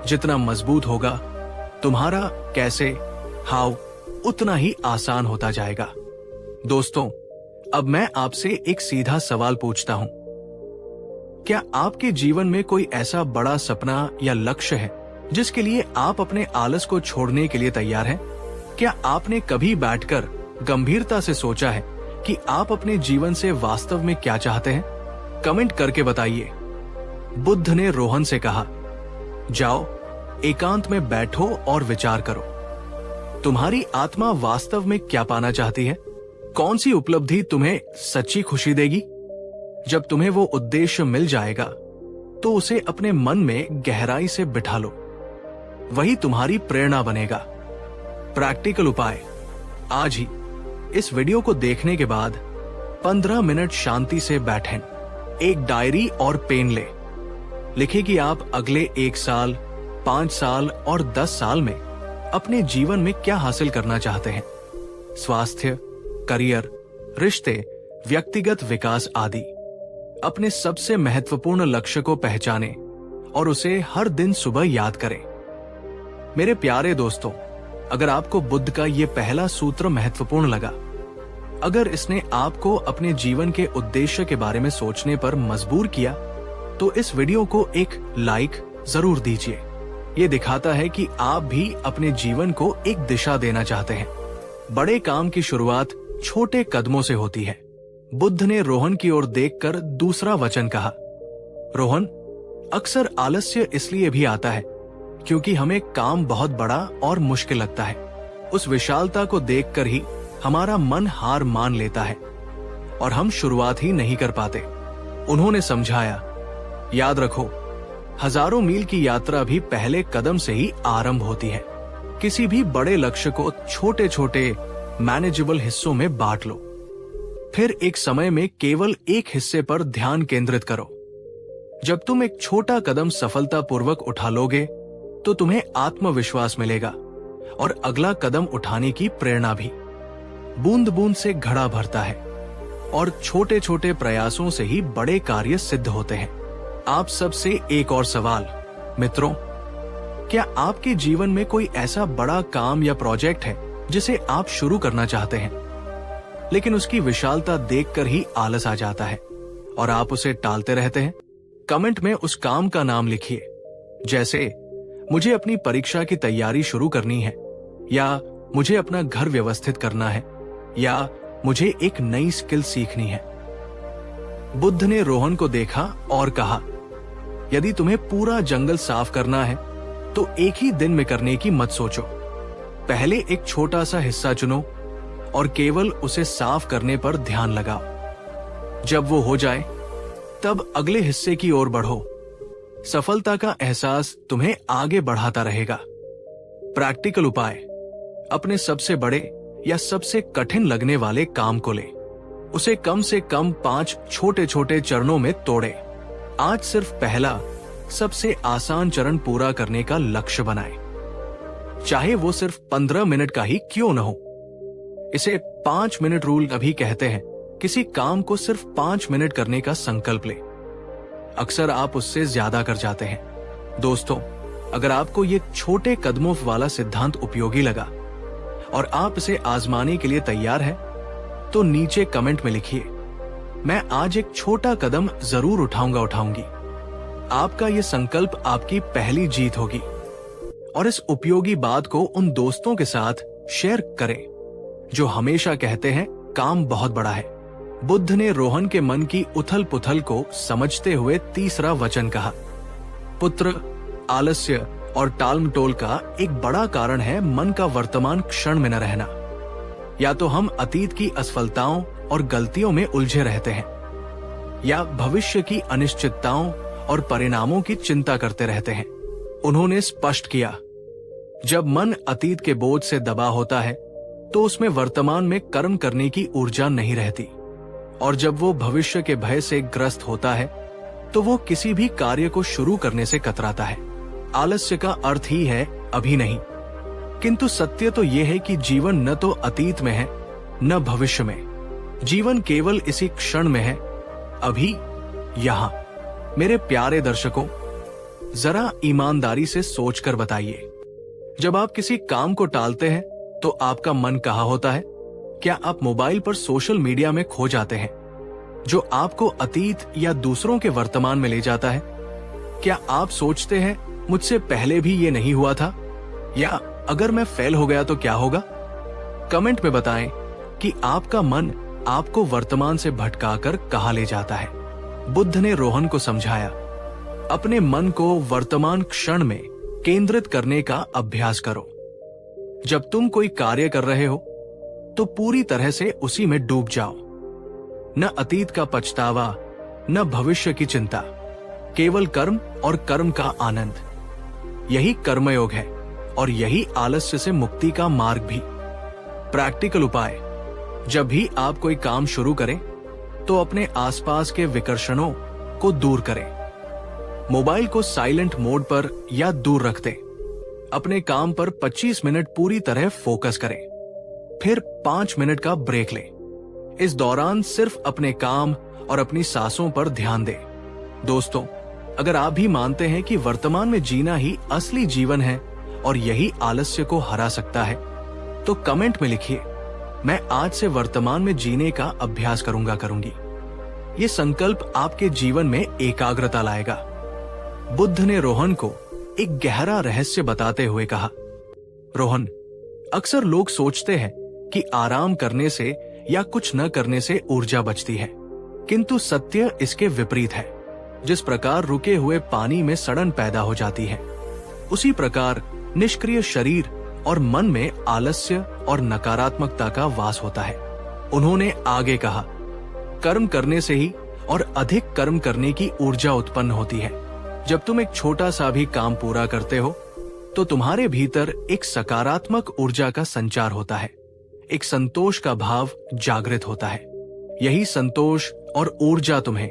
जितना मजबूत होगा, तुम्हारा कैसे, हाउ उतना ही आसान होता जाएगा। दोस्तों, अब मैं आपसे एक सीधा सवाल पूछता हूं। क्या आपके जीवन में कोई ऐसा बड़ा सपना या लक्ष्य है जिसके लिए आप अपने आलस को छोड़ने के लिए तैयार हैं? क्या आपने कभी बैठकर गंभीरता से सोचा है कि आप अपने जीवन से वास्तव में क्या चाहते हैं? कमेंट करके बताइए। बुद्ध ने रोहन से कहा, जाओ एकांत में बैठो और विचार करो। तुम्हारी आत्मा वास्तव में क्या पाना चाहती है? कौन सी उपलब्धि तुम्हें सच्ची खुशी देगी? जब तुम्हें वो उद्देश्य मिल जाएगा तो उसे अपने मन में गहराई से बिठा लो। वही तुम्हारी प्रेरणा बनेगा। प्रैक्टिकल उपाय, आज ही इस वीडियो को देखने के बाद 15 मिनट शांति से बैठें, एक डायरी और पेन ले। लिखें कि आप अगले 1 साल, 5 साल और 10 साल में अपने जीवन में क्या हासिल करना चाहते हैं। स्वास्थ्य, करियर, रिश्ते, व्यक्तिगत विकास आदि। अपने सबसे महत्वपूर्ण लक्ष्य को पहचानें और उसे हर दिन सुबह याद करें। मेरे प्यारे दोस्तों, अगर आपको बुद्ध का ये पहला सूत्र महत्वपूर्ण लगा, अगर इसने आपको अपने जीवन के उद्देश्य के बारे में सोचने पर मजबूर किया, तो इस वीडियो को एक लाइक जरूर दीजिए। ये दिखाता है कि आप भी अपने जीवन को एक दिशा देना चाहते हैं। बड़े काम की शुरुआत छोटे कदमों से होती है। बुद्ध ने रोहन की ओर देखकर दूसरा वचन कहा, रोहन, अक्सर आलस्य इसलिए भी आता है क्योंकि हमें काम बहुत बड़ा और मुश्किल लगता है। उस विशालता को देखकर ही हमारा मन हार मान लेता है और हम शुरुआत ही नहीं कर पाते। उन्होंने समझाया, याद रखो, हजारों मील की यात्रा भी पहले कदम से ही आरंभ होती है। किसी भी बड़े लक्ष्य को छोटे छोटे मैनेजेबल हिस्सों में बांट लो, फिर एक समय में केवल एक हिस्से पर ध्यान केंद्रित करो। जब तुम एक छोटा कदम सफलतापूर्वक उठा लोगे तो तुम्हें आत्मविश्वास मिलेगा और अगला कदम उठाने की प्रेरणा भी। बूंद बूंद से घड़ा भरता है और छोटे छोटे प्रयासों से ही बड़े कार्य सिद्ध होते हैं। आप सबसे एक और सवाल, मित्रों, क्या आपके जीवन में कोई ऐसा बड़ा काम या प्रोजेक्ट है जिसे आप शुरू करना चाहते हैं, लेकिन उसकी विशालता देखकर ही आलस आ जाता है और आप उसे टालते रहते हैं? कमेंट में उस काम का नाम लिखिए, जैसे मुझे अपनी परीक्षा की तैयारी शुरू करनी है, या मुझे अपना घर व्यवस्थित करना है, या मुझे एक नई स्किल सीखनी है। बुद्ध ने रोहन को देखा और कहा, यदि तुम्हें पूरा जंगल साफ करना है तो एक ही दिन में करने की मत सोचो। पहले एक छोटा सा हिस्सा चुनो और केवल उसे साफ करने पर ध्यान लगाओ। जब वो हो जाए तब अगले हिस्से की ओर बढ़ो। सफलता का एहसास तुम्हें आगे बढ़ाता रहेगा। प्रैक्टिकल उपाय, अपने सबसे बड़े या सबसे कठिन लगने वाले काम को ले, उसे कम से कम 5 छोटे छोटे चरणों में तोड़े। आज सिर्फ पहला सबसे आसान चरण पूरा करने का लक्ष्य बनाए, चाहे वो सिर्फ 15 मिनट का ही क्यों न हो। इसे 5 मिनट रूल अभी कहते हैं। किसी काम को सिर्फ 5 मिनट करने का संकल्प ले। अक्सर आप उससे ज्यादा कर जाते हैं। दोस्तों, अगर आपको ये छोटे कदमों वाला सिद्धांत उपयोगी लगा और आप इसे आजमाने के लिए तैयार हैं, तो नीचे कमेंट में लिखिए, मैं आज एक छोटा कदम जरूर उठाऊंगी। आपका ये संकल्प आपकी पहली जीत होगी। और इस उपयोगी बात को उन दोस्तों के साथ शेयर करें जो हमेशा कहते हैं काम बहुत बड़ा है। बुद्ध ने रोहन के मन की उथल पुथल को समझते हुए तीसरा वचन कहा, पुत्र, आलस्य और टालमटोल का एक बड़ा कारण है मन का वर्तमान क्षण में न रहना। या तो हम अतीत की असफलताओं और गलतियों में उलझे रहते हैं, या भविष्य की अनिश्चितताओं और परिणामों की चिंता करते रहते हैं। उन्होंने स्पष्ट किया, जब मन अतीत के बोझ से दबा होता है तो उसमें वर्तमान में कर्म करने की ऊर्जा नहीं रहती, और जब वो भविष्य के भय से ग्रस्त होता है तो वो किसी भी कार्य को शुरू करने से कतराता है। आलस्य का अर्थ ही है अभी नहीं। किंतु सत्य तो यह है कि जीवन न तो अतीत में है न भविष्य में। जीवन केवल इसी क्षण में है, अभी, यहां। मेरे प्यारे दर्शकों, जरा ईमानदारी से सोचकर बताइए, जब आप किसी काम को टालते हैं तो आपका मन कहाँ होता है? क्या आप मोबाइल पर सोशल मीडिया में खो जाते हैं, जो आपको अतीत या दूसरों के वर्तमान में ले जाता है? क्या आप सोचते हैं मुझसे पहले भी ये नहीं हुआ था, या अगर मैं फेल हो गया तो क्या होगा? कमेंट में बताएं कि आपका मन आपको वर्तमान से भटकाकर कहां ले जाता है। बुद्ध ने रोहन को समझाया, अपने मन को वर्तमान क्षण में केंद्रित करने का अभ्यास करो। जब तुम कोई कार्य कर रहे हो तो पूरी तरह से उसी में डूब जाओ। न अतीत का पछतावा, न भविष्य की चिंता, केवल कर्म और कर्म का आनंद। यही कर्मयोग है और यही आलस्य से मुक्ति का मार्ग भी। प्रैक्टिकल उपाय, जब भी आप कोई काम शुरू करें तो अपने आसपास के विकर्षणों को दूर करें। मोबाइल को साइलेंट मोड पर या दूर रख दें। अपने काम पर 25 मिनट पूरी तरह फोकस करें, फिर 5 मिनट का ब्रेक लें। इस दौरान सिर्फ अपने काम और अपनी सांसों पर ध्यान दें। दोस्तों, अगर आप भी मानते हैं कि वर्तमान में जीना ही असली जीवन है और यही आलस्य को हरा सकता है, तो कमेंट में लिखिए, मैं आज से वर्तमान में जीने का अभ्यास करूंगी। ये संकल्प आपके जीवन में एकाग्रता लाएगा। बुद्ध ने रोहन को एक गहरा रहस्य बताते हुए कहा, रोहन, अक्सर लोग सोचते हैं कि आराम करने से या कुछ न करने से ऊर्जा बचती है, किंतु सत्य इसके विपरीत है। जिस प्रकार रुके हुए पानी में सड़न पैदा हो जाती है, उसी प्रकार निष्क्रिय शरीर और मन में आलस्य और नकारात्मकता का वास होता है। उन्होंने आगे कहा, कर्म करने से ही और अधिक कर्म करने की ऊर्जा उत्पन्न होती है। जब तुम एक छोटा सा भी काम पूरा करते हो तो तुम्हारे भीतर एक सकारात्मक ऊर्जा का संचार होता है, एक संतोष का भाव जागृत होता है। यही संतोष और ऊर्जा तुम्हें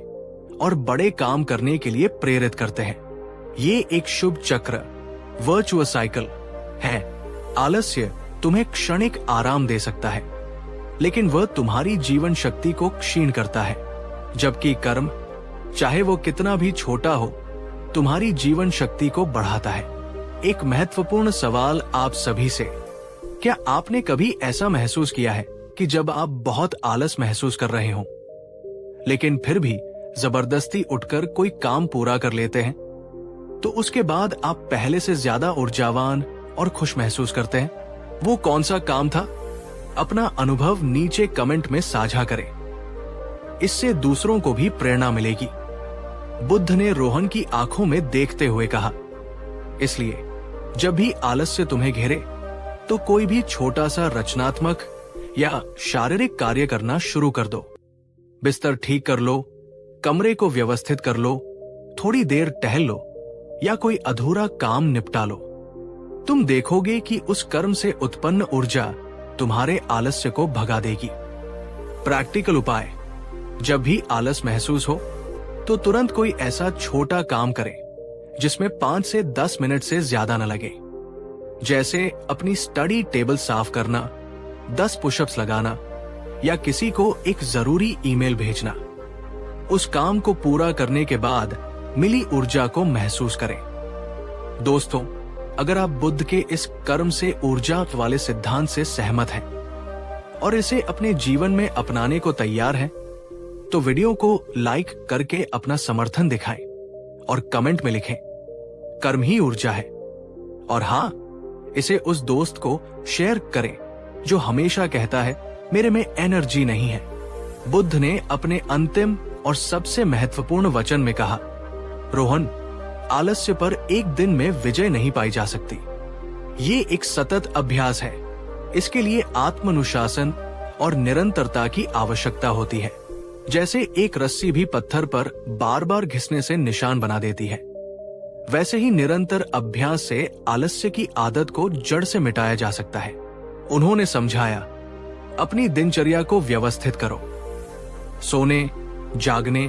और बड़े काम करने के लिए प्रेरित करते हैं। ये एक शुभ चक्र, वर्चुअस साइकिल है। आलस्य तुम्हें क्षणिक आराम दे सकता है, लेकिन वह तुम्हारी जीवन शक्ति को क्षीण करता है, जबकि कर्म, चाहे वो कितना भी छोटा हो, तुम्हारी जीवन शक्ति को बढ़ाता है। एक महत्वपूर्ण सवाल आप सभी से, क्या आपने कभी ऐसा महसूस किया है कि जब आप बहुत आलस महसूस कर रहे हो, लेकिन फिर भी जबरदस्ती उठकर कोई काम पूरा कर लेते हैं, तो उसके बाद आप पहले से ज्यादा ऊर्जावान और खुश महसूस करते हैं? वो कौन सा काम था? अपना अनुभव नीचे कमेंट में साझा करें। इससे दूसरों को भी प्रेरणा मिलेगी। बुद्ध ने रोहन की आंखों में देखते हुए कहा, इसलिए जब भी आलस्य तुम्हें घेरे तो कोई भी छोटा सा रचनात्मक या शारीरिक कार्य करना शुरू कर दो। बिस्तर ठीक कर लो, कमरे को व्यवस्थित कर लो, थोड़ी देर टहल लो या कोई अधूरा काम निपटा लो। तुम देखोगे कि उस कर्म से उत्पन्न ऊर्जा तुम्हारे आलस्य को भगा देगी। प्रैक्टिकल उपाय, जब भी आलस महसूस हो तो तुरंत कोई ऐसा छोटा काम करें जिसमें 5 से 10 मिनट से ज्यादा न लगे। जैसे अपनी स्टडी टेबल साफ करना, 10 पुशअप्स लगाना या किसी को एक जरूरी ईमेल भेजना। उस काम को पूरा करने के बाद मिली ऊर्जा को महसूस करें। दोस्तों, अगर आप बुद्ध के इस कर्म से ऊर्जा वाले सिद्धांत से सहमत हैं और इसे अपने जीवन में अपनाने को तैयार हैं, तो वीडियो को लाइक करके अपना समर्थन दिखाएं और कमेंट में लिखें, कर्म ही ऊर्जा है। और हाँ, इसे उस दोस्त को शेयर करें जो हमेशा कहता है मेरे में एनर्जी नहीं है। बुद्ध ने अपने अंतिम और सबसे महत्वपूर्ण वचन में कहा, रोहन, आलस्य पर एक दिन में विजय नहीं पाई जा सकती। ये एक सतत अभ्यास है। इसके लिए आत्मानुशासन और निरंतरता की आवश्यकता होती है। जैसे एक रस्सी भी पत्थर पर बार बार घिसने से निशान बना देती है, वैसे ही निरंतर अभ्यास से आलस्य की आदत को जड़ से मिटाया जा सकता है। उन्होंने समझाया, अपनी दिनचर्या को व्यवस्थित करो। सोने, जागने,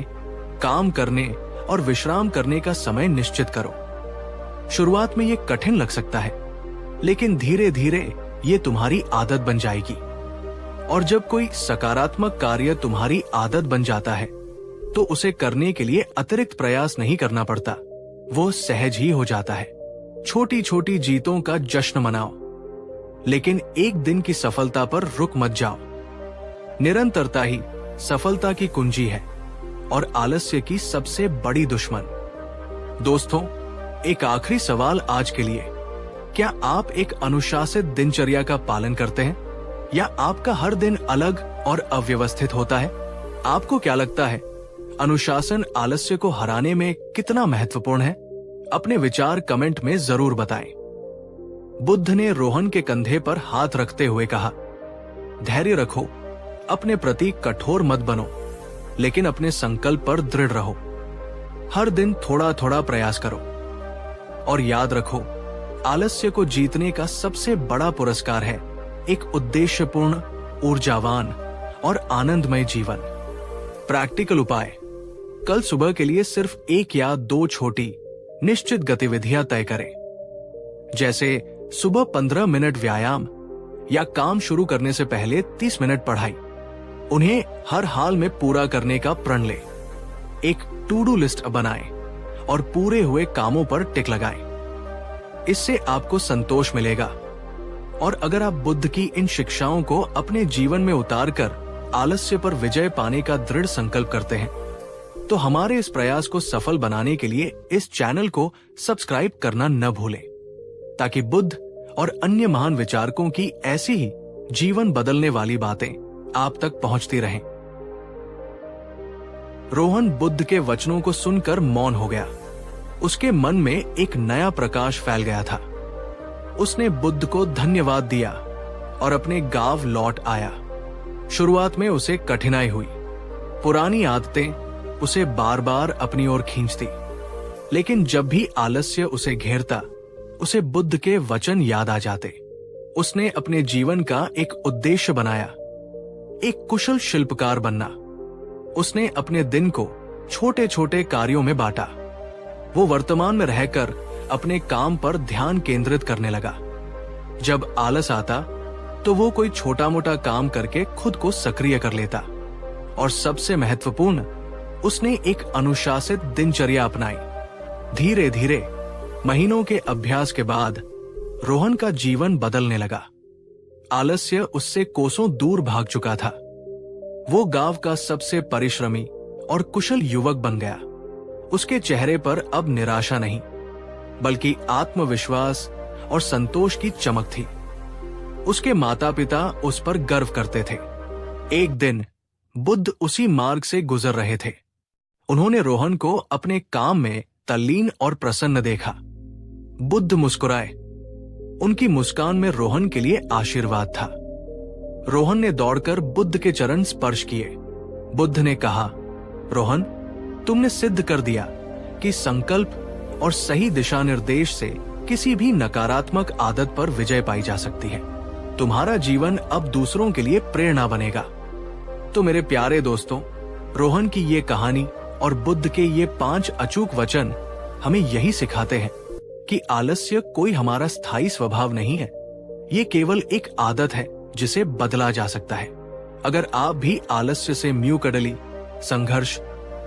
काम करने और विश्राम करने का समय निश्चित करो। शुरुआत में ये कठिन लग सकता है, लेकिन धीरे धीरे ये तुम्हारी आदत बन जाएगी। और जब कोई सकारात्मक कार्य तुम्हारी आदत बन जाता है तो उसे करने के लिए अतिरिक्त प्रयास नहीं करना पड़ता, वो सहज ही हो जाता है। छोटी छोटी जीतों का जश्न मनाओ, लेकिन एक दिन की सफलता पर रुक मत जाओ। निरंतरता ही सफलता की कुंजी है और आलस्य की सबसे बड़ी दुश्मन। दोस्तों, एक आखिरी सवाल आज के लिए, क्या आप एक अनुशासित दिनचर्या का पालन करते हैं या आपका हर दिन अलग और अव्यवस्थित होता है? आपको क्या लगता है, अनुशासन आलस्य को हराने में कितना महत्वपूर्ण है? अपने विचार कमेंट में जरूर बताएं। बुद्ध ने रोहन के कंधे पर हाथ रखते हुए कहा, धैर्य रखो, अपने प्रति कठोर मत बनो, लेकिन अपने संकल्प पर दृढ़ रहो। हर दिन थोड़ा थोड़ा प्रयास करो और याद रखो, आलस्य को जीतने का सबसे बड़ा पुरस्कार है एक उद्देश्यपूर्ण, ऊर्जावान और आनंदमय जीवन। प्रैक्टिकल उपाय, कल सुबह के लिए सिर्फ 1 या 2 छोटी निश्चित गतिविधियां तय करें, जैसे सुबह 15 मिनट व्यायाम या काम शुरू करने से पहले 30 मिनट पढ़ाई। उन्हें हर हाल में पूरा करने का प्रण लें। एक टू डू लिस्ट बनाएं और पूरे हुए कामों पर टिक लगाएं। इससे आपको संतोष मिलेगा। और अगर आप बुद्ध की इन शिक्षाओं को अपने जीवन में उतारकर आलस्य पर विजय पाने का दृढ़ संकल्प करते हैं, तो हमारे इस प्रयास को सफल बनाने के लिए इस चैनल को सब्सक्राइब करना न भूलें, ताकि बुद्ध और अन्य महान विचारकों की ऐसी ही जीवन बदलने वाली बातें आप तक पहुंचती रहें। रोहन बुद्ध के वचनों को सुनकर मौन हो गया। उसके मन में एक नया प्रकाश फैल गया था। उसने बुद्ध को धन्यवाद दिया और अपने गांव लौट आया। शुरुआत में उसे कठिनाई हुई। पुरानी आदतें उसे बार बार अपनी ओर खींचती, लेकिन जब भी आलस्य उसे घेरता, उसे बुद्ध के वचन याद आ जाते। उसने अपने जीवन का एक उद्देश्य बनाया, एक कुशल शिल्पकार बनना। उसने अपने दिन को छोटे छोटे कार्यों में बांटा। वो वर्तमान में रहकर अपने काम पर ध्यान केंद्रित करने लगा। जब आलस आता तो वो कोई छोटा मोटा काम करके खुद को सक्रिय कर लेता। और सबसे महत्वपूर्ण, उसने एक अनुशासित दिनचर्या अपनाई। धीरे धीरे महीनों के अभ्यास के बाद रोहन का जीवन बदलने लगा। आलस्य उससे कोसों दूर भाग चुका था। वो गांव का सबसे परिश्रमी और कुशल युवक बन गया। उसके चेहरे पर अब निराशा नहीं, बल्कि आत्मविश्वास और संतोष की चमक थी। उसके माता पिता उस पर गर्व करते थे। एक दिन बुद्ध उसी मार्ग से गुजर रहे थे। उन्होंने रोहन को अपने काम में तल्लीन और प्रसन्न देखा। बुद्ध मुस्कुराए। उनकी मुस्कान में रोहन के लिए आशीर्वाद था। रोहन ने दौड़कर बुद्ध के चरण स्पर्श किए। बुद्ध ने कहा, रोहन, तुमने सिद्ध कर दिया कि संकल्प और सही दिशा निर्देश से किसी भी नकारात्मक आदत पर विजय पाई जा सकती है। तुम्हारा जीवन अब दूसरों के लिए प्रेरणा बनेगा। तो मेरे प्यारे दोस्तों, रोहन की ये कहानी और बुद्ध के ये 5 अचूक वचन हमें यही सिखाते हैं कि आलस्य कोई हमारा स्थायी स्वभाव नहीं है। ये केवल एक आदत है जिसे बदला जा सकता है। अगर आप भी आलस्य से म्यूकडली संघर्ष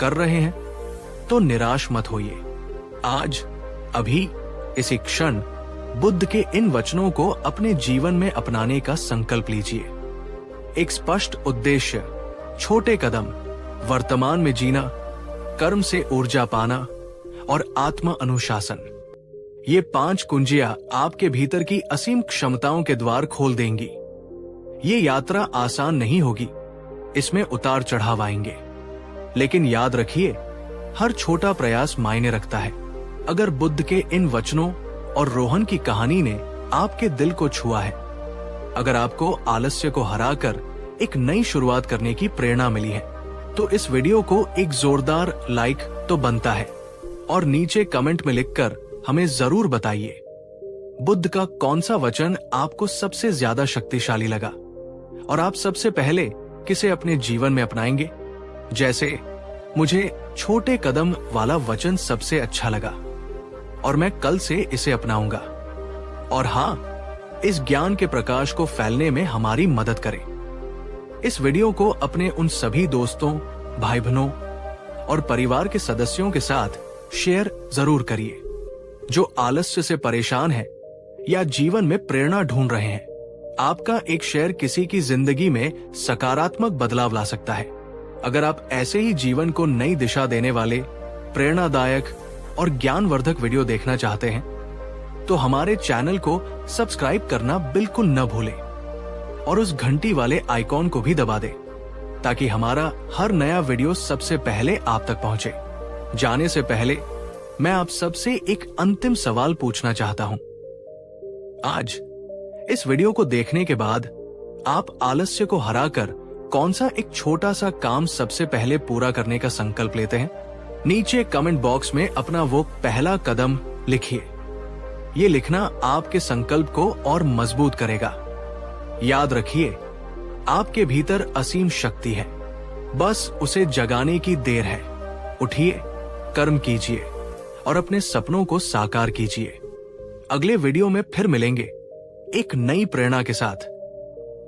कर रहे हैं तो निराश मत होइए। आज, अभी, इसी क्षण बुद्ध के इन वचनों को अपने जीवन में अपनाने का संकल्प लीजिए। एक स्पष्ट उद्देश्य, छोटे कदम, वर्तमान में जीना, कर्म से ऊर्जा पाना और आत्म अनुशासन। ये 5 कुंजियां आपके भीतर की असीम क्षमताओं के द्वार खोल देंगी। ये यात्रा आसान नहीं होगी, इसमें उतार चढ़ाव आएंगे, लेकिन याद रखिए, हर छोटा प्रयास मायने रखता है। अगर बुद्ध के इन वचनों और रोहन की कहानी ने आपके दिल को छुआ है, अगर आपको आलस्य को हराकर एक नई शुरुआत करने की प्रेरणा मिली है, तो इस वीडियो को एक जोरदार लाइक तो बनता है और नीचे कमेंट में लिखकर हमें जरूर बताइए बुद्ध का कौन सा वचन आपको सबसे ज्यादा शक्तिशाली लगा और आप सबसे पहले किसे अपने जीवन में अपनाएंगे। जैसे मुझे छोटे कदम वाला वचन सबसे अच्छा लगा और मैं कल से इसे अपनाऊंगा। और हाँ, इस ज्ञान के प्रकाश को फैलने में हमारी मदद करें। इस वीडियो को अपने उन सभी दोस्तों, भाई बहनों और परिवार के सदस्यों के साथ शेयर जरूर करिए जो आलस्य से परेशान हैं या जीवन में प्रेरणा ढूंढ रहे हैं। आपका एक शेयर किसी की जिंदगी में सकारात्मक बदलाव ला सकता है। अगर आप ऐसे ही जीवन को नई दिशा देने वाले, प्रेरणादायक और ज्ञानवर्धक वीडियो देखना चाहते हैं तो हमारे चैनल को सब्सक्राइब करना बिल्कुल न भूलें और उस घंटी वाले आइकॉन को भी दबा दें ताकि हमारा हर नया वीडियो सबसे पहले आप तक पहुंचे। जाने से पहले मैं आप सबसे एक अंतिम सवाल पूछना चाहता हूं। आज इस वीडियो को देखने के बाद आप आलस्य को हराकर कौन सा एक छोटा सा काम सबसे पहले पूरा करने का संकल्प लेते हैं? नीचे कमेंट बॉक्स में अपना वो पहला कदम लिखिए। ये लिखना आपके संकल्प को और मजबूत करेगा। याद रखिए, आपके भीतर असीम शक्ति है, बस उसे जगाने की देर है। उठिए, कर्म कीजिए और अपने सपनों को साकार कीजिए। अगले वीडियो में फिर मिलेंगे एक नई प्रेरणा के साथ।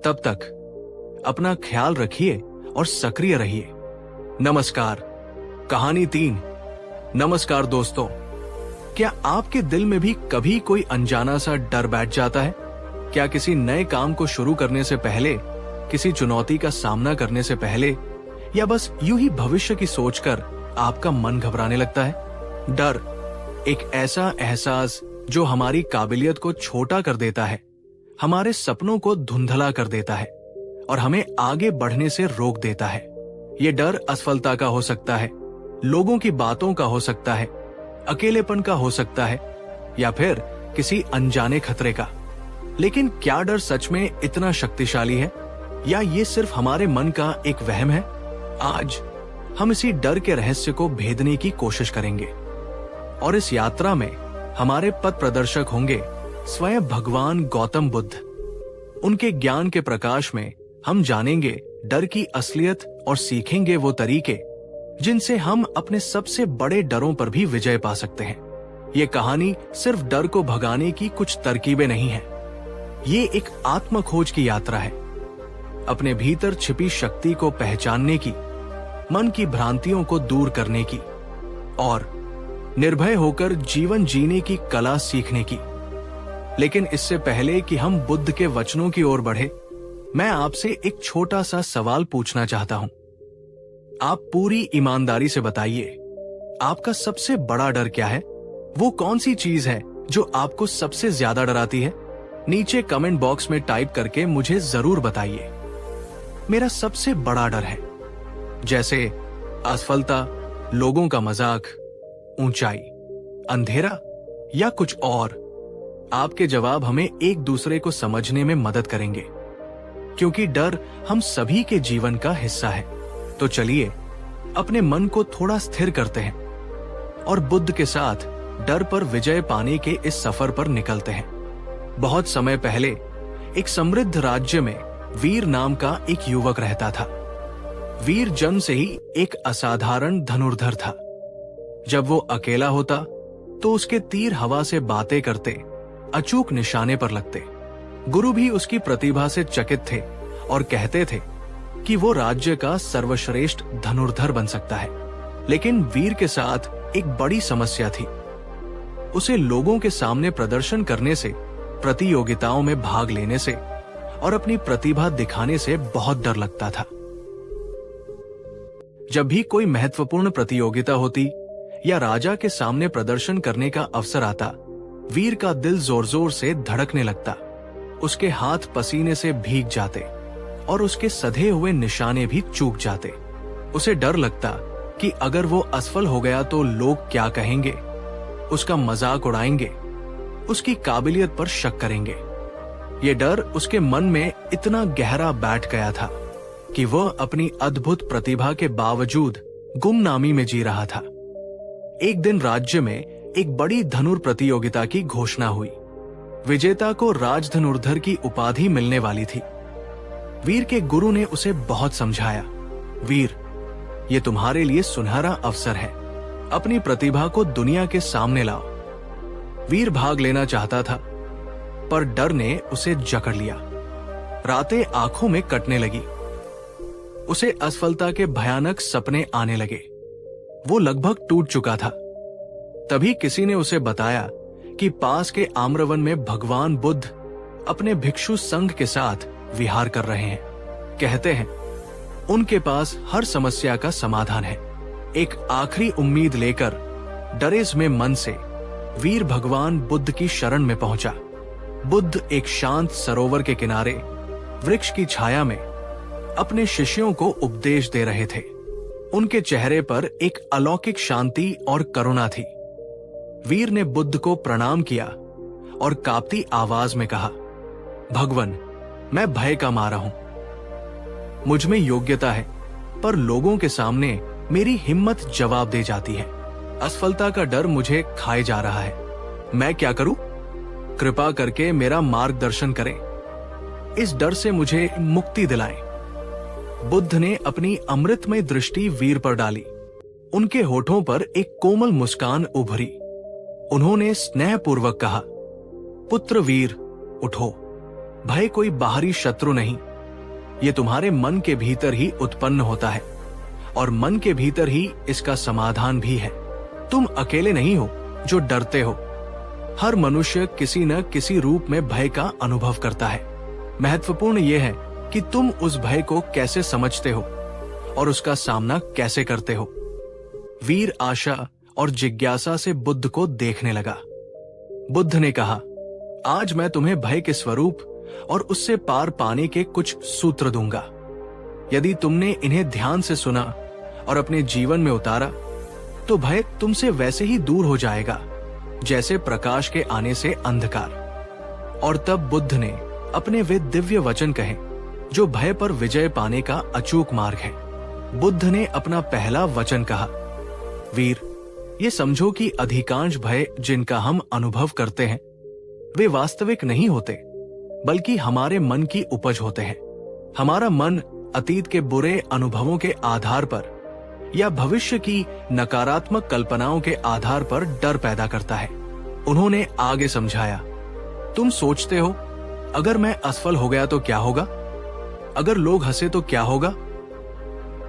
तब तक अपना ख्याल रखिए और सक्रिय रहिए। नमस्कार। कहानी 3। नमस्कार दोस्तों, क्या आपके दिल में भी कभी कोई अनजाना सा डर बैठ जाता है? क्या किसी नए काम को शुरू करने से पहले, किसी चुनौती का सामना करने से पहले या बस यूं ही भविष्य की सोचकर आपका मन घबराने लगता है? डर एक ऐसा एहसास जो हमारी काबिलियत को छोटा कर देता है, हमारे सपनों को धुंधला कर देता है और हमें आगे बढ़ने से रोक देता है। ये डर असफलता का हो सकता है, लोगों की बातों का हो सकता है, अकेलेपन का हो सकता है या फिर किसी अनजाने खतरे का। लेकिन क्या डर सच में इतना शक्तिशाली है या ये सिर्फ हमारे मन का एक वहम है? आज हम इसी डर के रहस्य को भेदने की कोशिश करेंगे और इस यात्रा में हमारे पथ प्रदर्शक होंगे स्वयं भगवान गौतम बुद्ध। उनके ज्ञान के प्रकाश में हम जानेंगे डर की असलियत और सीखेंगे वो तरीके जिनसे हम अपने सबसे बड़े डरों पर भी विजय पा सकते हैं। ये कहानी सिर्फ डर को भगाने की कुछ तरकीबें नहीं है, ये एक आत्म खोज की यात्रा है, अपने भीतर छिपी शक्ति को पहचानने की, मन की भ्रांतियों को दूर करने की और निर्भय होकर जीवन जीने की कला सीखने की। लेकिन इससे पहले कि हम बुद्ध के वचनों की ओर बढ़े, मैं आपसे एक छोटा सा सवाल पूछना चाहता हूं। आप पूरी ईमानदारी से बताइए, आपका सबसे बड़ा डर क्या है? वो कौन सी चीज है जो आपको सबसे ज्यादा डराती है? नीचे कमेंट बॉक्स में टाइप करके मुझे जरूर बताइए। मेरा सबसे बड़ा डर है, जैसे असफलता, लोगों का मजाक, ऊंचाई, अंधेरा या कुछ और। आपके जवाब हमें एक दूसरे को समझने में मदद करेंगे, क्योंकि डर हम सभी के जीवन का हिस्सा है। तो चलिए अपने मन को थोड़ा स्थिर करते हैं और बुद्ध के साथ डर पर विजय पाने के इस सफर पर निकलते हैं। बहुत समय पहले एक समृद्ध राज्य में वीर नाम का एक युवक रहता था। वीर जन्म से ही एक असाधारण धनुर्धर था। जब वो अकेला होता तो उसके तीर हवा से बातें करते, अचूक निशाने पर लगते। गुरु भी उसकी प्रतिभा से चकित थे और कहते थे कि वो राज्य का सर्वश्रेष्ठ धनुर्धर बन सकता है। लेकिन वीर के साथ एक बड़ी समस्या थी। उसे लोगों के सामने प्रदर्शन करने से, प्रतियोगिताओं में भाग लेने से और अपनी प्रतिभा दिखाने से बहुत डर लगता था। जब भी कोई महत्वपूर्ण प्रतियोगिता होती या राजा के सामने प्रदर्शन करने का अवसर आता, वीर का दिल जोर जोर से धड़कने लगता। उसके हाथ पसीने से भीग जाते और उसके सधे हुए निशाने भी चूक जाते। उसे डर लगता कि अगर वो असफल हो गया तो लोग क्या कहेंगे, उसका मजाक उड़ाएंगे, उसकी काबिलियत पर शक करेंगे। ये डर उसके मन में इतना गहरा बैठ गया था कि वह अपनी अद्भुत प्रतिभा के बावजूद गुमनामी में जी रहा था। एक दिन राज्य में एक बड़ी धनुर प्रतियोगिता की घोषणा हुई। विजेता को राज धनुर्धर की उपाधि मिलने वाली थी। वीर के गुरु ने उसे बहुत समझाया, वीर, ये तुम्हारे लिए सुनहरा अवसर है, अपनी प्रतिभा को दुनिया के सामने लाओ। वीर भाग लेना चाहता था, पर डर ने उसे जकड़ लिया। रातें आंखों में कटने लगी। उसे असफलता के भयानक सपने आने लगे। वो लगभग टूट चुका था। तभी किसी ने उसे बताया कि पास के आम्रवन में भगवान बुद्ध अपने भिक्षु संघ के साथ विहार कर रहे हैं। कहते हैं उनके पास हर समस्या का समाधान है। एक आखिरी उम्मीद लेकर डरेस में मन से वीर भगवान बुद्ध की शरण में पहुंचा। बुद्ध एक शांत सरोवर के किनारे वृक्ष की छाया में अपने शिष्यों को उपदेश दे रहे थे। उनके चेहरे पर एक अलौकिक शांति और करुणा थी। वीर ने बुद्ध को प्रणाम किया और कांपती आवाज में कहा, भगवन, मैं भय का मारा हूं। मुझ में योग्यता है, पर लोगों के सामने मेरी हिम्मत जवाब दे जाती है। असफलता का डर मुझे खाए जा रहा है। मैं क्या करूं? कृपा करके मेरा मार्गदर्शन करें। इस डर से मुझे मुक्ति दिलाएं। बुद्ध ने अपनी अमृतमय दृष्टि वीर पर डाली। उनके होठों पर एक कोमल मुस्कान उभरी। उन्होंने स्नेहपूर्वक कहा, पुत्र वीर, उठो। भय कोई बाहरी शत्रु नहीं, ये तुम्हारे मन के भीतर ही उत्पन्न होता है और मन के भीतर ही इसका समाधान भी है। तुम अकेले नहीं हो जो डरते हो। हर मनुष्य किसी न किसी रूप में भय का अनुभव करता है। महत्वपूर्ण यह है कि तुम उस भय को कैसे समझते हो और उसका सामना कैसे करते हो। वीर आशा और जिज्ञासा से बुद्ध को देखने लगा। बुद्ध ने कहा, आज मैं तुम्हें भय के स्वरूप और उससे पार पाने के कुछ सूत्र दूंगा। यदि तुमने इन्हें ध्यान से सुना और अपने जीवन में उतारा तो भय तुमसे वैसे ही दूर हो जाएगा जैसे प्रकाश के आने से अंधकार। और तब बुद्ध ने अपने वे दिव्य वचन कहे जो भय पर विजय पाने का अचूक मार्ग है। बुद्ध ने अपना पहला वचन कहा, वीर, ये समझो कि अधिकांश भय जिनका हम अनुभव करते हैं वे वास्तविक नहीं होते, बल्कि हमारे मन की उपज होते हैं। हमारा मन अतीत के बुरे अनुभवों के आधार पर या भविष्य की नकारात्मक कल्पनाओं के आधार पर डर पैदा करता है। उन्होंने आगे समझाया, तुम सोचते हो अगर मैं असफल हो गया तो क्या होगा? अगर लोग हंसे तो क्या होगा?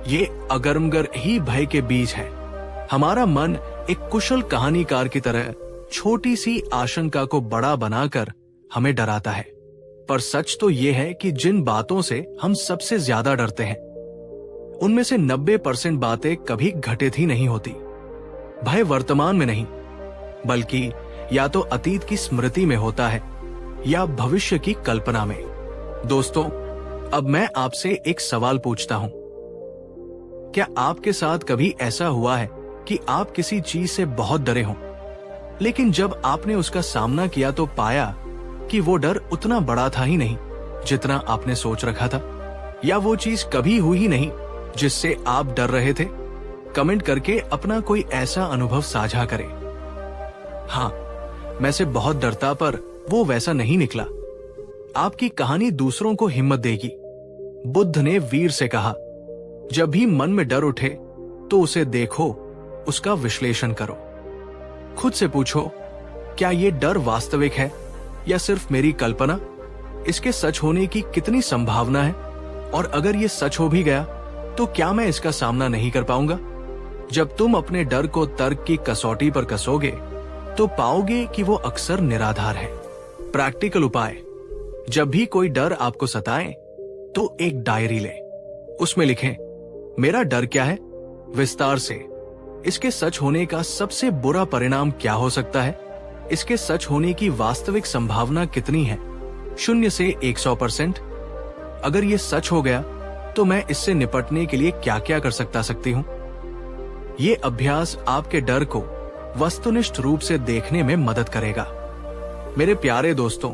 ये अगरमगर ही भय के बीज है। हमारा मन एक कुशल कहानीकार की तरह छोटी सी आशंका को बड़ा बनाकर हमें डराता है। पर सच तो यह है कि जिन बातों से हम सबसे ज्यादा डरते हैं उनमें से 90% बातें कभी घटित ही नहीं होती। भय वर्तमान में नहीं, बल्कि या तो अतीत की स्मृति में होता है या भविष्य की कल्पना में। दोस्तों, अब मैं आपसे एक सवाल पूछता हूं। क्या आपके साथ कभी ऐसा हुआ है कि आप किसी चीज से बहुत डरे हों, लेकिन जब आपने उसका सामना किया तो पाया कि वो डर उतना बड़ा था ही नहीं जितना आपने सोच रखा था, या वो चीज कभी हुई ही नहीं जिससे आप डर रहे थे? कमेंट करके अपना कोई ऐसा अनुभव साझा करें। हाँ, मैं से बहुत डरता पर वो वैसा नहीं निकला। आपकी कहानी दूसरों को हिम्मत देगी। बुद्ध ने वीर से कहा, जब भी मन में डर उठे तो उसे देखो, उसका विश्लेषण करो। खुद से पूछो, क्या ये डर वास्तविक है या सिर्फ मेरी कल्पना? इसके सच होने की कितनी संभावना है? और अगर ये सच हो भी गया तो क्या मैं इसका सामना नहीं कर पाऊंगा? जब तुम अपने डर को तर्क की कसौटी पर कसोगे तो पाओगे कि वो अक्सर निराधार है। प्रैक्टिकल उपाय, जब भी कोई डर आपको सताए तो एक डायरी लें। उसमें लिखें, मेरा डर क्या है, विस्तार से। इसके सच होने का सबसे बुरा परिणाम क्या हो सकता है? इसके सच होने की वास्तविक संभावना कितनी है? 0 से 100%। अगर ये सच हो गया तो मैं इससे निपटने के लिए क्या क्या कर सकती हूँ? ये अभ्यास आपके डर को वस्तुनिष्ठ रूप से देखने में मदद करेगा। मेरे प्यारे दोस्तों,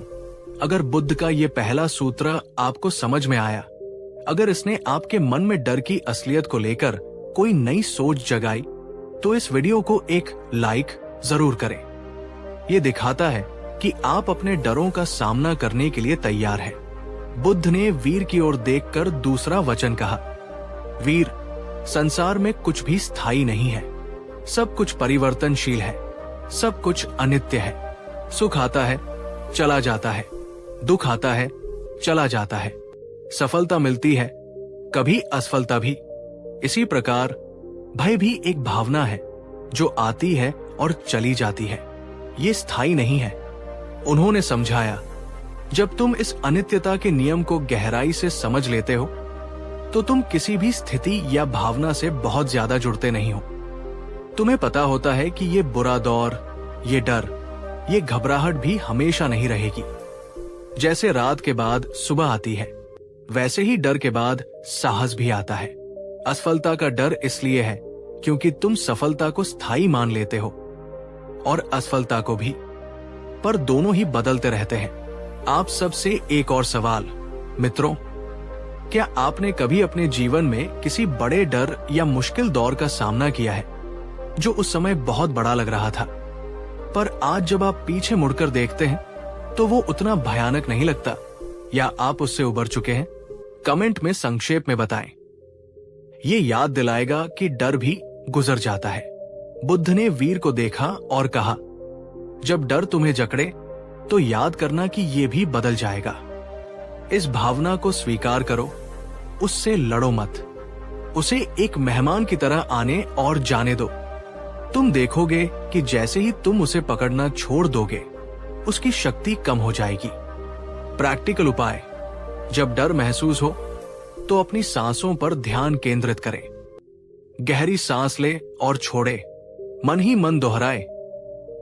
अगर बुद्ध का ये पहला सूत्र आपको समझ में आया, अगर इसने आपके मन में डर की असलियत को लेकर कोई नई सोच जगाई, तो इस वीडियो को एक लाइक जरूर करें। ये दिखाता है कि आप अपने डरों का सामना करने के लिए तैयार हैं। बुद्ध ने वीर की ओर देखकर दूसरा वचन कहा, वीर, संसार में कुछ भी स्थायी नहीं है। सब कुछ परिवर्तनशील है, सब कुछ अनित्य है। सुख आता है, चला जाता है, दुख आता है, चला जाता है, सफलता मिलती है, कभी असफलता भी। इसी प्रकार भय भी एक भावना है जो आती है और चली जाती है, ये स्थायी नहीं है। उन्होंने समझाया, जब तुम इस अनित्यता के नियम को गहराई से समझ लेते हो तो तुम किसी भी स्थिति या भावना से बहुत ज्यादा जुड़ते नहीं हो। तुम्हें पता होता है कि ये बुरा दौर, ये डर, ये घबराहट भी हमेशा नहीं रहेगी। जैसे रात के बाद सुबह आती है, वैसे ही डर के बाद साहस भी आता है। असफलता का डर इसलिए है क्योंकि तुम सफलता को स्थायी मान लेते हो और असफलता को भी, पर दोनों ही बदलते रहते हैं। आप सबसे एक और सवाल, मित्रों, क्या आपने कभी अपने जीवन में किसी बड़े डर या मुश्किल दौर का सामना किया है जो उस समय बहुत बड़ा लग रहा था, पर आज जब आप पीछे मुड़कर देखते हैं तो वो उतना भयानक नहीं लगता, या आप उससे उबर चुके हैं? कमेंट में संक्षेप में बताएं। ये याद दिलाएगा कि डर भी गुजर जाता है। बुद्ध ने वीर को देखा और कहा, जब डर तुम्हें जकड़े तो याद करना कि ये भी बदल जाएगा। इस भावना को स्वीकार करो, उससे लड़ो मत, उसे एक मेहमान की तरह आने और जाने दो। तुम देखोगे कि जैसे ही तुम उसे पकड़ना छोड़ दोगे, उसकी शक्ति कम हो जाएगी। प्रैक्टिकल उपाय, जब डर महसूस हो तो अपनी सांसों पर ध्यान केंद्रित करें। गहरी सांस ले और छोड़े, मन ही मन दोहराए,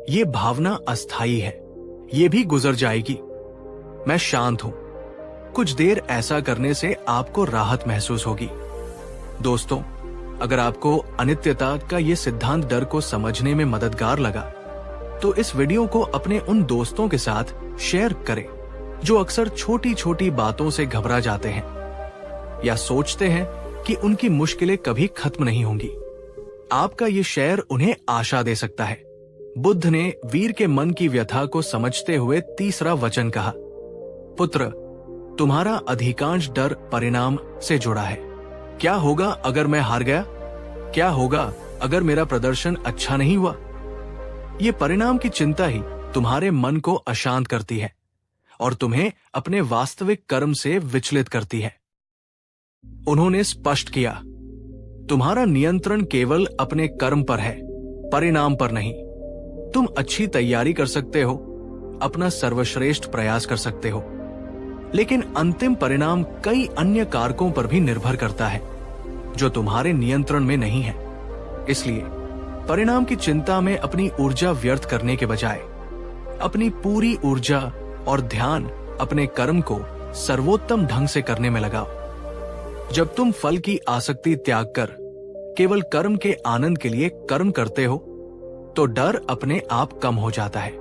ये भावना अस्थायी है, ये भी गुजर जाएगी। मैं शांत हूं। कुछ देर ऐसा करने से आपको राहत महसूस होगी। दोस्तों, अगर आपको अनित्यता का ये सिद्धांत डर को समझने में मददगार लगा तो इस वीडियो को अपने उन दोस्तों के साथ शेयर करें जो अक्सर छोटी छोटी बातों से घबरा जाते हैं या सोचते हैं कि उनकी मुश्किलें कभी खत्म नहीं होंगी। आपका ये शेयर उन्हें आशा दे सकता है। बुद्ध ने वीर के मन की व्यथा को समझते हुए तीसरा वचन कहा, पुत्र, तुम्हारा अधिकांश डर परिणाम से जुड़ा है। क्या होगा अगर मैं हार गया? क्या होगा अगर मेरा प्रदर्शन अच्छा नहीं हुआ? ये परिणाम की चिंता ही तुम्हारे मन को अशांत करती है और तुम्हें अपने वास्तविक कर्म से विचलित करती है। उन्होंने स्पष्ट किया, तुम्हारा नियंत्रण केवल अपने कर्म पर है, परिणाम पर नहीं। तुम अच्छी तैयारी कर सकते हो, अपना सर्वश्रेष्ठ प्रयास कर सकते हो, लेकिन अंतिम परिणाम कई अन्य कारकों पर भी निर्भर करता है जो तुम्हारे नियंत्रण में नहीं है। इसलिए परिणाम की चिंता में अपनी ऊर्जा व्यर्थ करने के बजाय अपनी पूरी ऊर्जा और ध्यान अपने कर्म को सर्वोत्तम ढंग से करने में लगाओ। जब तुम फल की आसक्ति त्याग कर केवल कर्म के आनंद के लिए कर्म करते हो तो डर अपने आप कम हो जाता है।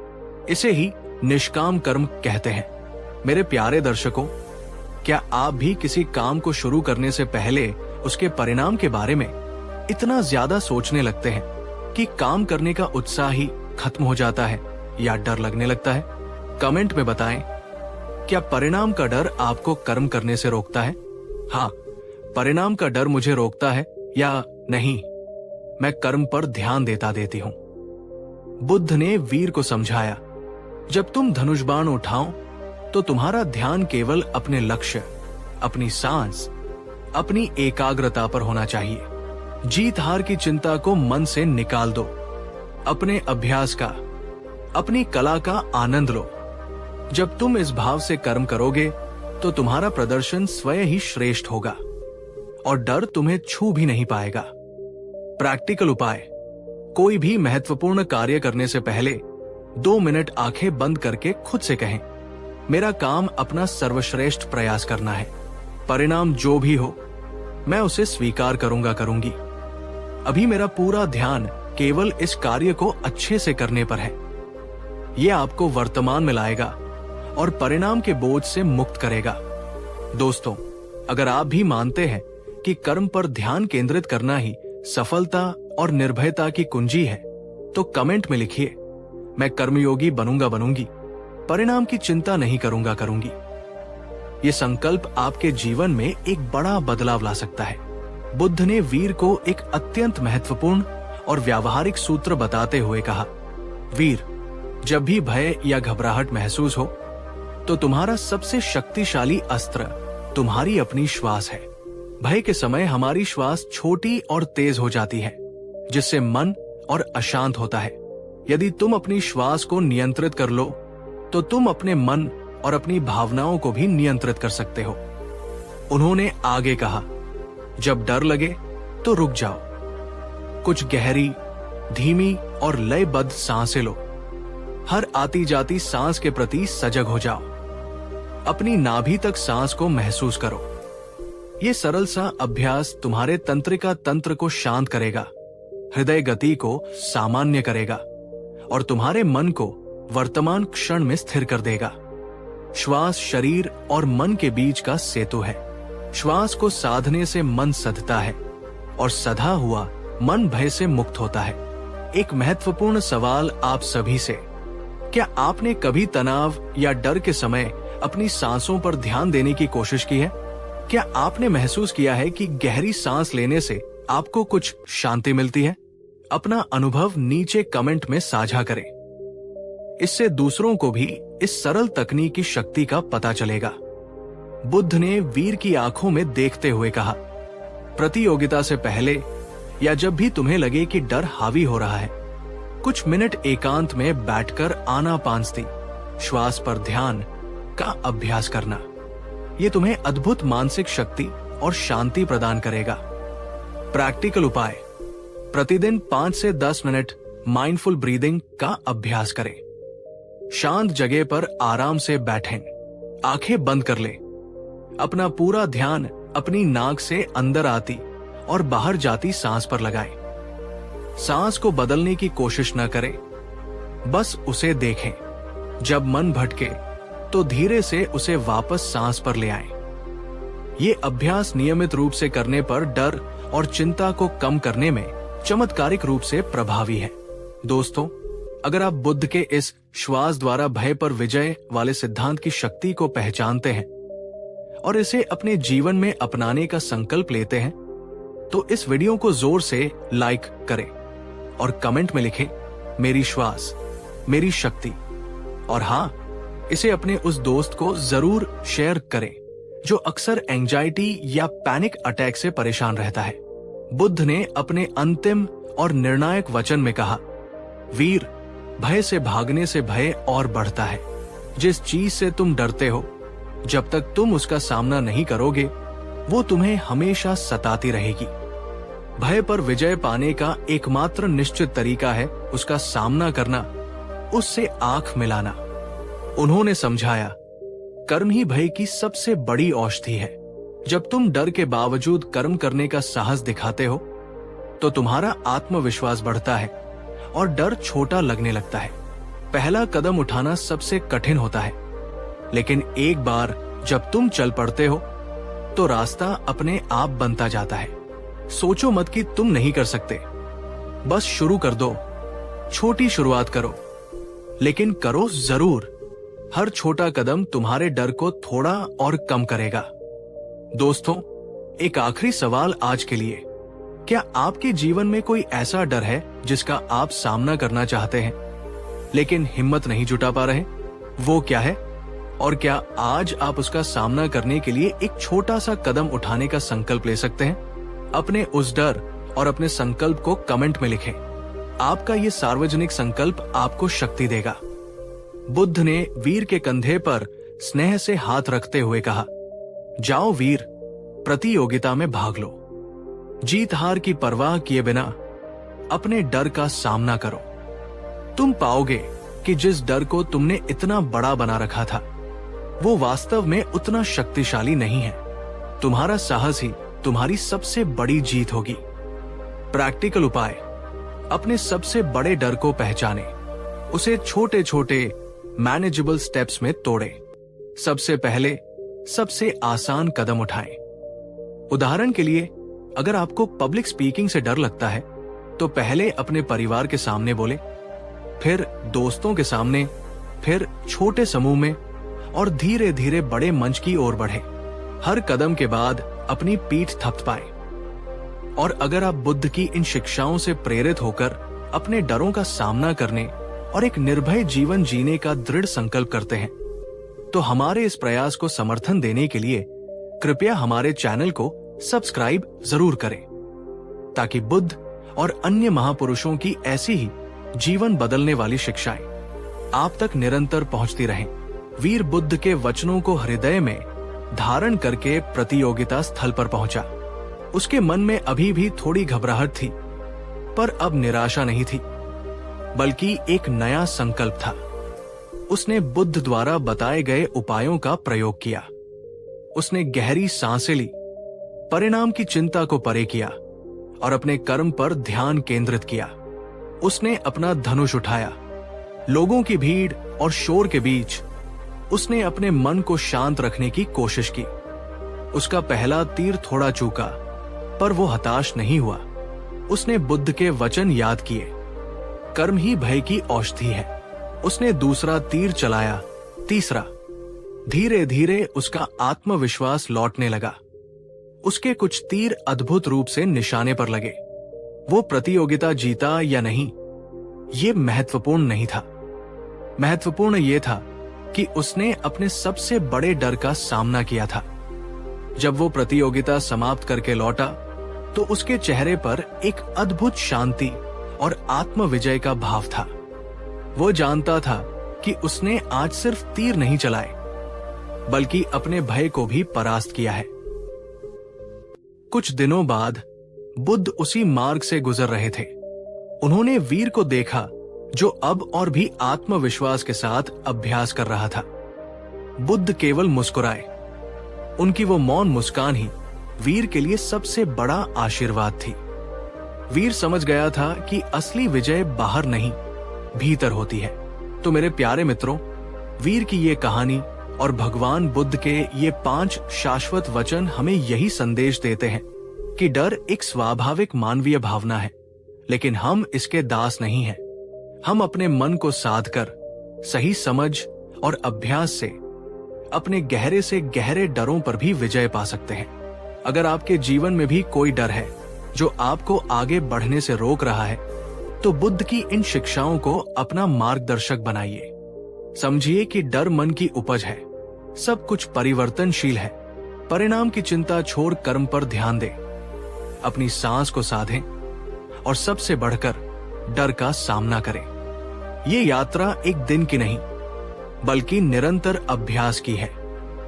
इसे ही निष्काम कर्म कहते हैं। मेरे प्यारे दर्शकों, क्या आप भी किसी काम को शुरू करने से पहले उसके परिणाम के बारे में इतना ज्यादा सोचने लगते हैं कि काम करने का उत्साह ही खत्म हो जाता है या डर लगने लगता है? कमेंट में बताएं, क्या परिणाम का डर आपको कर्म करने से रोकता है? हाँ, परिणाम का डर मुझे रोकता है या नहीं, मैं कर्म पर ध्यान देती हूं। बुद्ध ने वीर को समझाया, जब तुम धनुष बाण उठाओ तो तुम्हारा ध्यान केवल अपने लक्ष्य, अपनी सांस, अपनी एकाग्रता पर होना चाहिए। जीत हार की चिंता को मन से निकाल दो। अपने अभ्यास का, अपनी कला का आनंद लो। जब तुम इस भाव से कर्म करोगे तो तुम्हारा प्रदर्शन स्वयं ही श्रेष्ठ होगा और डर तुम्हें छू भी नहीं पाएगा। प्रैक्टिकल उपाय, कोई भी महत्वपूर्ण कार्य करने से पहले 2 मिनट आंखें बंद करके खुद से कहें, मेरा काम अपना सर्वश्रेष्ठ प्रयास करना है, परिणाम जो भी हो मैं उसे स्वीकार करूंगी। अभी मेरा पूरा ध्यान केवल इस कार्य को अच्छे से करने पर है। यह आपको वर्तमान में लाएगा और परिणाम के बोझ से मुक्त करेगा। दोस्तों, अगर आप भी मानते हैं कि कर्म पर ध्यान केंद्रित करना ही सफलता और निर्भयता की कुंजी है तो कमेंट में लिखिए, मैं कर्मयोगी बनूंगी, परिणाम की चिंता नहीं करूंगी। ये संकल्प आपके जीवन में एक बड़ा बदलाव ला सकता है। बुद्ध ने वीर को एक अत्यंत महत्वपूर्ण और व्यावहारिक सूत्र बताते हुए कहा, वीर, जब भी भय या घबराहट महसूस हो तो तुम्हारा सबसे शक्तिशाली अस्त्र तुम्हारी अपनी श्वास है। भय के समय हमारी श्वास छोटी और तेज हो जाती है, जिससे मन और अशांत होता है। यदि तुम अपनी श्वास को नियंत्रित कर लो, तो तुम अपने मन और अपनी भावनाओं को भी नियंत्रित कर सकते हो। उन्होंने आगे कहा, जब डर लगे तो रुक जाओ, कुछ गहरी, धीमी और लयबद्ध सांसें लो। हर आती जाती सांस के प्रति सजग हो जाओ। अपनी नाभि तक सांस को महसूस करो। ये सरल सा अभ्यास तुम्हारे तंत्रिका तंत्र को शांत करेगा, हृदय गति को सामान्य करेगा और तुम्हारे मन को वर्तमान क्षण में स्थिर कर देगा। श्वास शरीर और मन के बीच का सेतु है। श्वास को साधने से मन सधता है और सधा हुआ मन भय से मुक्त होता है। एक महत्वपूर्ण सवाल आप सभी से, क्या आपने कभी तनाव या डर के समय अपनी सांसों पर ध्यान देने की कोशिश की है? क्या आपने महसूस किया है कि गहरी सांस लेने से आपको कुछ शांति मिलती है? अपना अनुभव नीचे कमेंट में साझा करें। इससे दूसरों को भी इस सरल तकनीक की शक्ति का पता चलेगा। बुद्ध ने वीर की आंखों में देखते हुए कहा, प्रतियोगिता से पहले या जब भी तुम्हें लगे कि डर हावी हो रहा है, कुछ मिनट एकांत में बैठकर आनापानसती, श्वास पर ध्यान का अभ्यास करना। ये तुम्हें अद्भुत मानसिक शक्ति और शांति प्रदान करेगा। प्रैक्टिकल उपाय, प्रतिदिन 5 से 10 मिनट माइंडफुल ब्रीदिंग का अभ्यास करें। शांत जगह पर आराम से बैठें, आंखें बंद कर लें। अपना पूरा ध्यान अपनी नाक से अंदर आती और बाहर जाती सांस पर लगाएं। सांस को बदलने की कोशिश न करें, बस उसे देखें। जब मन भटके तो धीरे से उसे वापस सांस पर ले आएं। ये अभ्यास नियमित रूप से करने पर डर और चिंता को कम करने में चमत्कारिक रूप से प्रभावी है। दोस्तों, अगर आप बुद्ध के इस श्वास द्वारा भय पर विजय वाले सिद्धांत की शक्ति को पहचानते हैं और इसे अपने जीवन में अपनाने का संकल्प लेते हैं, तो इस वीडियो को जोर से लाइक करें और कमेंट में लिखें, मेरी श्वास, मेरी शक्ति। और हाँ, इसे अपने उस दोस्त को जरूर शेयर करें जो अक्सर एंजाइटी या पैनिक अटैक से परेशान रहता है। बुद्ध ने अपने अंतिम और निर्णायक वचन में कहा, वीर, भय से भागने से भय और बढ़ता है। जिस चीज से तुम डरते हो, जब तक तुम उसका सामना नहीं करोगे, वो तुम्हें हमेशा सताती रहेगी। भय पर विजय पाने का एकमात्र निश्चित तरीका है उसका सामना करना, उससे आंख मिलाना। उन्होंने समझाया, कर्म ही भय की सबसे बड़ी औषधि है। जब तुम डर के बावजूद कर्म करने का साहस दिखाते हो, तो तुम्हारा आत्मविश्वास बढ़ता है और डर छोटा लगने लगता है। पहला कदम उठाना सबसे कठिन होता है, लेकिन एक बार जब तुम चल पड़ते हो, तो रास्ता अपने आप बनता जाता है। सोचो मत कि तुम नहीं कर सकते, बस शुरू कर दो। छोटी शुरुआत करो, लेकिन करो जरूर। हर छोटा कदम तुम्हारे डर को थोड़ा और कम करेगा। दोस्तों, एक आखिरी सवाल आज के लिए, क्या आपके जीवन में कोई ऐसा डर है जिसका आप सामना करना चाहते हैं लेकिन हिम्मत नहीं जुटा पा रहे? वो क्या है और क्या आज आप उसका सामना करने के लिए एक छोटा सा कदम उठाने का संकल्प ले सकते हैं? अपने उस डर और अपने संकल्प को कमेंट में लिखें। आपका ये सार्वजनिक संकल्प आपको शक्ति देगा। बुद्ध ने वीर के कंधे पर स्नेह से हाथ रखते हुए कहा, जाओ वीर, प्रतियोगिता में भाग लो। जीत हार की परवाह किए बिना अपने डर का सामना करो। तुम पाओगे कि जिस डर को तुमने इतना बड़ा बना रखा था, वो वास्तव में उतना शक्तिशाली नहीं है। तुम्हारा साहस ही तुम्हारी सबसे बड़ी जीत होगी। प्रैक्टिकल उपाय, अपने सबसे बड़े डर को पहचाने, उसे छोटे छोटे मैनेजेबल स्टेप्स में तोड़े। सबसे पहले सबसे आसान कदम उठाएं। उदाहरण के लिए, अगर आपको पब्लिक स्पीकिंग से डर लगता है, तो पहले अपने परिवार के सामने बोले, फिर दोस्तों के सामने, फिर छोटे समूह में और धीरे धीरे बड़े मंच की ओर बढ़े। हर कदम के बाद अपनी पीठ थपथपाएं। और अगर आप बुद्ध की इन शिक्षाओं से प्रेरित होकर अपने डरों का सामना करने और एक निर्भय जीवन जीने का दृढ़ संकल्प करते हैं, तो हमारे इस प्रयास को समर्थन देने के लिए कृपया हमारे चैनल को सब्सक्राइब जरूर करें, ताकि बुद्ध और अन्य महापुरुषों की ऐसी ही जीवन बदलने वाली शिक्षाएं आप तक निरंतर पहुंचती रहें। वीर बुद्ध के वचनों को हृदय में धारण करके प्रतियोगिता स्थल पर पहुंचा। उसके मन में अभी भी थोड़ी घबराहट थी, पर अब निराशा नहीं थी, बल्कि एक नया संकल्प था। उसने बुद्ध द्वारा बताए गए उपायों का प्रयोग किया। उसने गहरी सांसें ली, परिणाम की चिंता को परे किया और अपने कर्म पर ध्यान केंद्रित किया। उसने अपना धनुष उठाया। लोगों की भीड़ और शोर के बीच उसने अपने मन को शांत रखने की कोशिश की। उसका पहला तीर थोड़ा चूका, पर वो हताश नहीं हुआ। उसने बुद्ध के वचन याद किए, कर्म ही भय की औषधि है। उसने दूसरा तीर चलाया, तीसरा। धीरे धीरे उसका आत्मविश्वास लौटने लगा। उसके कुछ तीर अद्भुत रूप से निशाने पर लगे। वो प्रतियोगिता जीता या नहीं, ये महत्वपूर्ण नहीं था। महत्वपूर्ण ये था कि उसने अपने सबसे बड़े डर का सामना किया था। जब वो प्रतियोगिता समाप्त करके लौटा, तो उसके चेहरे पर एक अद्भुत शांति और आत्मविजय का भाव था। वो जानता था कि उसने आज सिर्फ तीर नहीं चलाए, बल्कि अपने भय को भी परास्त किया है। कुछ दिनों बाद बुद्ध उसी मार्ग से गुजर रहे थे। उन्होंने वीर को देखा, जो अब और भी आत्मविश्वास के साथ अभ्यास कर रहा था। बुद्ध केवल मुस्कुराए। उनकी वो मौन मुस्कान ही वीर के लिए सबसे बड़ा आशीर्वाद थी। वीर समझ गया था कि असली विजय बाहर नहीं, भीतर होती है। तो मेरे प्यारे मित्रों, वीर की ये कहानी और भगवान बुद्ध के ये 5 शाश्वत वचन हमें यही संदेश देते हैं कि डर एक स्वाभाविक मानवीय भावना है, लेकिन हम इसके दास नहीं हैं। हम अपने मन को साध कर सही समझ और अभ्यास से अपने गहरे से गहरे डरों पर भी विजय पा सकते हैं। अगर आपके जीवन में भी कोई डर है जो आपको आगे बढ़ने से रोक रहा है, तो बुद्ध की इन शिक्षाओं को अपना मार्गदर्शक बनाइए। समझिए कि डर मन की उपज है। सब कुछ परिवर्तनशील है। परिणाम की चिंता छोड़ कर्म पर ध्यान दें, अपनी सांस को साधें और सबसे बढ़कर डर का सामना करें। ये यात्रा एक दिन की नहीं, बल्कि निरंतर अभ्यास की है।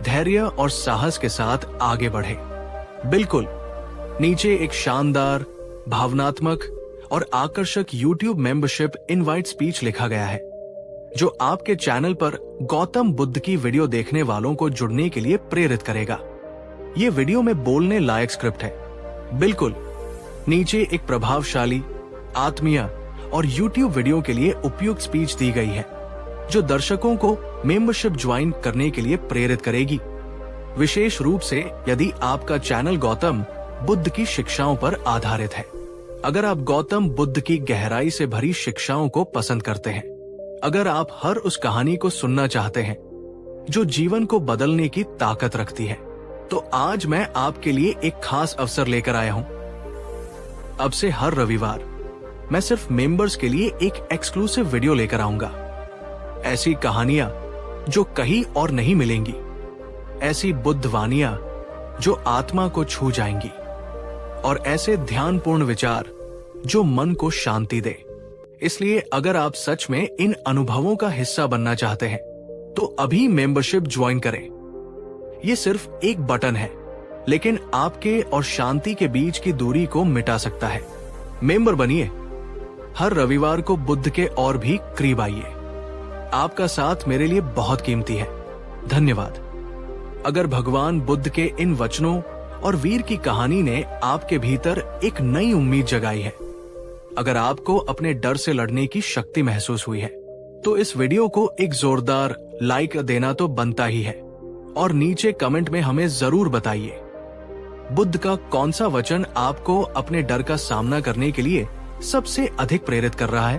धैर्य और साहस के साथ आगे बढ़े। बिल्कुल नीचे एक शानदार, भावनात्मक और आकर्षक YouTube मेंबरशिप इनवाइट स्पीच लिखा गया है, जो आपके चैनल पर गौतम बुद्ध की वीडियो देखने वालों को जुड़ने के लिए प्रेरित करेगा। ये वीडियो में बोलने लायक स्क्रिप्ट है। बिल्कुल नीचे एक प्रभावशाली, आत्मीय और YouTube वीडियो के लिए उपयुक्त स्पीच दी गई है, जो दर्शकों को मेंबरशिप ज्वाइन करने के लिए प्रेरित करेगी। विशेष रूप से यदि आपका चैनल गौतम बुद्ध की शिक्षाओं पर आधारित है। अगर आप गौतम बुद्ध की गहराई से भरी शिक्षाओं को पसंद करते हैं, अगर आप हर उस कहानी को सुनना चाहते हैं जो जीवन को बदलने की ताकत रखती है, तो आज मैं आपके लिए एक खास अवसर लेकर आया हूं। अब से हर रविवार मैं सिर्फ मेंबर्स के लिए एक एक्सक्लूसिव वीडियो लेकर आऊंगा। ऐसी कहानियां जो कहीं और नहीं मिलेंगी, ऐसी बुद्ध वानियां जो आत्मा को छू जाएंगी, और ऐसे ध्यानपूर्ण विचार जो मन को शांति दे। इसलिए अगर आप सच में इन अनुभवों का हिस्सा बनना चाहते हैं, तो अभी मेंबरशिप ज्वाइन करें। ये सिर्फ एक बटन है, लेकिन आपके और शांति के बीच की दूरी को मिटा सकता है। मेंबर बनिए। हर रविवार को बुद्ध के और भी करीब आइए। आपका साथ मेरे लिए बहुत कीमती है। धन्यवाद। अगर भगवान बुद्ध के इन वचनों और वीर की कहानी ने आपके भीतर एक नई उम्मीद जगाई है, अगर आपको अपने डर से लड़ने की शक्ति महसूस हुई है, तो इस वीडियो को एक जोरदार लाइक देना तो बनता ही है, और नीचे कमेंट में हमें जरूर बताइए बुद्ध का कौन सा वचन आपको अपने डर का सामना करने के लिए सबसे अधिक प्रेरित कर रहा है,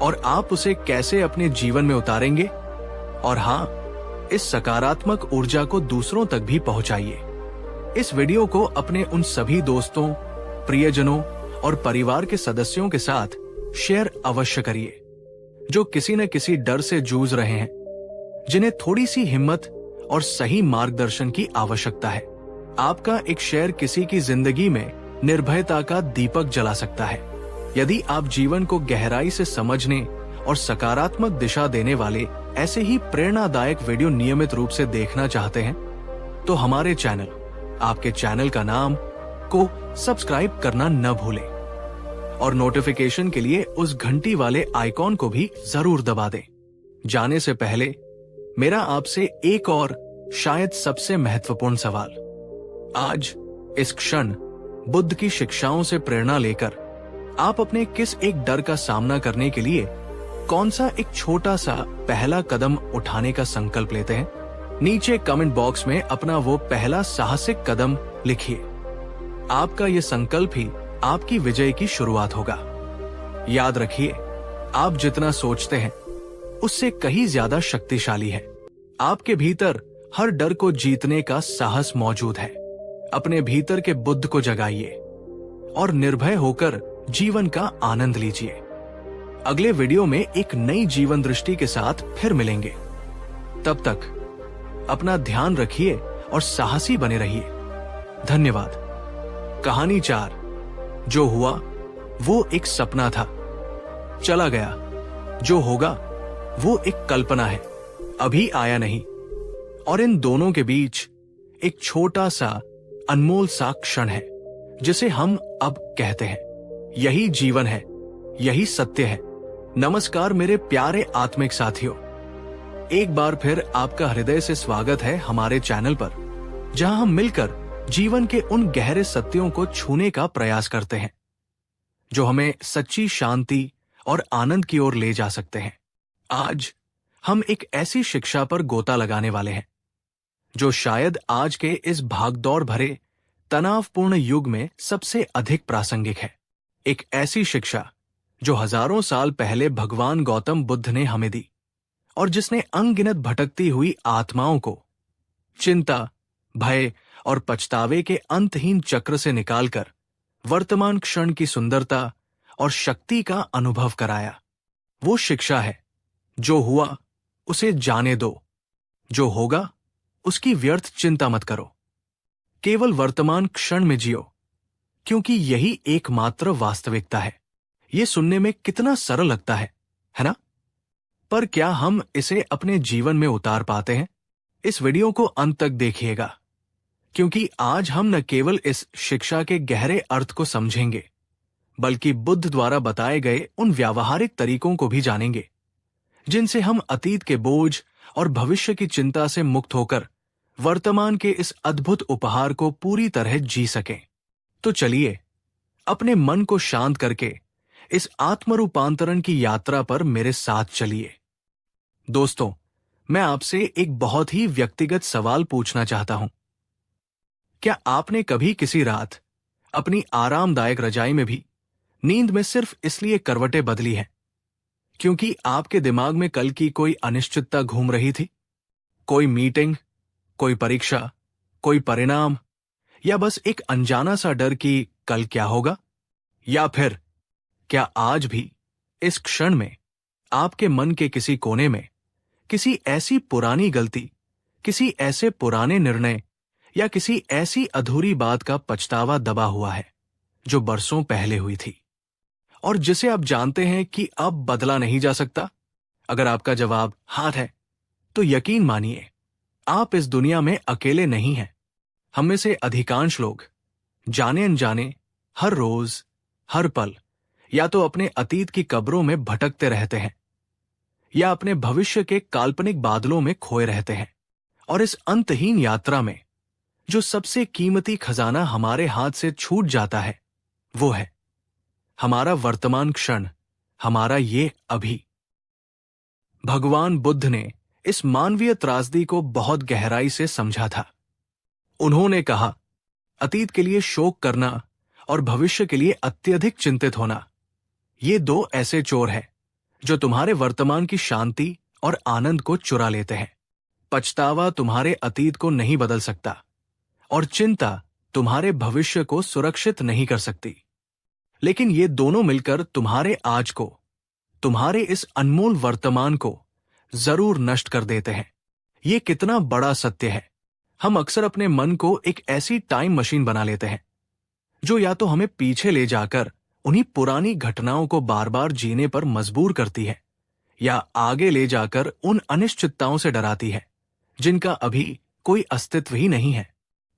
और आप उसे कैसे अपने जीवन में उतारेंगे। और हाँ, इस सकारात्मक ऊर्जा को दूसरों तक भी पहुंचाइए। इस वीडियो को अपने उन सभी दोस्तों, प्रियजनों और परिवार के सदस्यों के साथ शेयर अवश्य करिए जो किसी न किसी डर से जूझ रहे हैं, जिन्हें थोड़ी सी हिम्मत और सही मार्गदर्शन की आवश्यकता है। आपका एक शेयर किसी की जिंदगी में निर्भयता का दीपक जला सकता है। यदि आप जीवन को गहराई से समझने और सकारात्मक दिशा देने वाले ऐसे ही प्रेरणादायक वीडियो नियमित रूप से देखना चाहते हैं, तो हमारे चैनल, आपके चैनल का नाम को सब्सक्राइब करना न भूलें और नोटिफिकेशन के लिए उस घंटी वाले आइकॉन को भी जरूर दबा दें। जाने से पहले मेरा आपसे एक और शायद सबसे महत्वपूर्ण सवाल। आज इस क्षण बुद्ध की शिक्षाओं से प्रेरणा लेकर आप अपने किस एक डर का सामना करने के लिए कौन सा एक छोटा सा पहला कदम उठाने का संकल्प लेते हैं? नीचे कमेंट बॉक्स में अपना वो पहला साहसिक कदम लिखिए। आपका ये संकल्प ही आपकी विजय की शुरुआत होगा। याद रखिए, आप जितना सोचते हैं उससे कहीं ज्यादा शक्तिशाली है। आपके भीतर हर डर को जीतने का साहस मौजूद है। अपने भीतर के बुद्ध को जगाइए और निर्भय होकर जीवन का आनंद लीजिए। अगले वीडियो में एक नई जीवन दृष्टि के साथ फिर मिलेंगे। तब तक अपना ध्यान रखिए और साहसी बने रहिए। धन्यवाद। कहानी 4। जो हुआ वो एक सपना था, चला गया। जो होगा वो एक कल्पना है, अभी आया नहीं। और इन दोनों के बीच एक छोटा सा अनमोल सा क्षण है जिसे हम अब कहते हैं। यही जीवन है, यही सत्य है। नमस्कार मेरे प्यारे आत्मिक साथियों, एक बार फिर आपका हृदय से स्वागत है हमारे चैनल पर, जहां हम मिलकर जीवन के उन गहरे सत्यों को छूने का प्रयास करते हैं जो हमें सच्ची शांति और आनंद की ओर ले जा सकते हैं। आज हम एक ऐसी शिक्षा पर गोता लगाने वाले हैं जो शायद आज के इस भागदौड़ भरे तनावपूर्ण युग में सबसे अधिक प्रासंगिक है। एक ऐसी शिक्षा जो हजारों साल पहले भगवान गौतम बुद्ध ने हमें दी और जिसने अनगिनत भटकती हुई आत्माओं को चिंता, भय और पछतावे के अंतहीन चक्र से निकालकर वर्तमान क्षण की सुंदरता और शक्ति का अनुभव कराया। वो शिक्षा है, जो हुआ उसे जाने दो, जो होगा उसकी व्यर्थ चिंता मत करो। केवल वर्तमान क्षण में जियो, क्योंकि यही एकमात्र वास्तविकता है। ये सुनने में कितना सरल लगता है ना? पर क्या हम इसे अपने जीवन में उतार पाते हैं? इस वीडियो को अंत तक देखिएगा, क्योंकि आज हम न केवल इस शिक्षा के गहरे अर्थ को समझेंगे, बल्कि बुद्ध द्वारा बताए गए उन व्यावहारिक तरीकों को भी जानेंगे जिनसे हम अतीत के बोझ और भविष्य की चिंता से मुक्त होकर वर्तमान के इस अद्भुत उपहार को पूरी तरह जी सकें। तो चलिए अपने मन को शांत करके इस आत्मरूपांतरण की यात्रा पर मेरे साथ चलिए। दोस्तों, मैं आपसे एक बहुत ही व्यक्तिगत सवाल पूछना चाहता हूं। क्या आपने कभी किसी रात अपनी आरामदायक रजाई में भी नींद में सिर्फ इसलिए करवटें बदली हैं क्योंकि आपके दिमाग में कल की कोई अनिश्चितता घूम रही थी? कोई मीटिंग, कोई परीक्षा, कोई परिणाम, या बस एक अनजाना सा डर कि कल क्या होगा? या फिर क्या आज भी इस क्षण में आपके मन के किसी कोने में किसी ऐसी पुरानी गलती, किसी ऐसे पुराने निर्णय या किसी ऐसी अधूरी बात का पछतावा दबा हुआ है जो बरसों पहले हुई थी और जिसे आप जानते हैं कि अब बदला नहीं जा सकता? अगर आपका जवाब हाँ है, तो यकीन मानिए आप इस दुनिया में अकेले नहीं हैं। हम में से अधिकांश लोग जाने अनजाने हर रोज, हर पल या तो अपने अतीत की कब्रों में भटकते रहते हैं या अपने भविष्य के काल्पनिक बादलों में खोए रहते हैं। और इस अंतहीन यात्रा में जो सबसे कीमती खजाना हमारे हाथ से छूट जाता है वो है हमारा वर्तमान क्षण, हमारा ये अभी। भगवान बुद्ध ने इस मानवीय त्रासदी को बहुत गहराई से समझा था। उन्होंने कहा, अतीत के लिए शोक करना और भविष्य के लिए अत्यधिक चिंतित होना, ये दो ऐसे चोर हैं जो तुम्हारे वर्तमान की शांति और आनंद को चुरा लेते हैं। पछतावा तुम्हारे अतीत को नहीं बदल सकता और चिंता तुम्हारे भविष्य को सुरक्षित नहीं कर सकती, लेकिन ये दोनों मिलकर तुम्हारे आज को, तुम्हारे इस अनमोल वर्तमान को जरूर नष्ट कर देते हैं। ये कितना बड़ा सत्य है। हम अक्सर अपने मन को एक ऐसी टाइम मशीन बना लेते हैं जो या तो हमें पीछे ले जाकर उन्हीं पुरानी घटनाओं को बार बार जीने पर मजबूर करती है, या आगे ले जाकर उन अनिश्चितताओं से डराती है जिनका अभी कोई अस्तित्व ही नहीं है।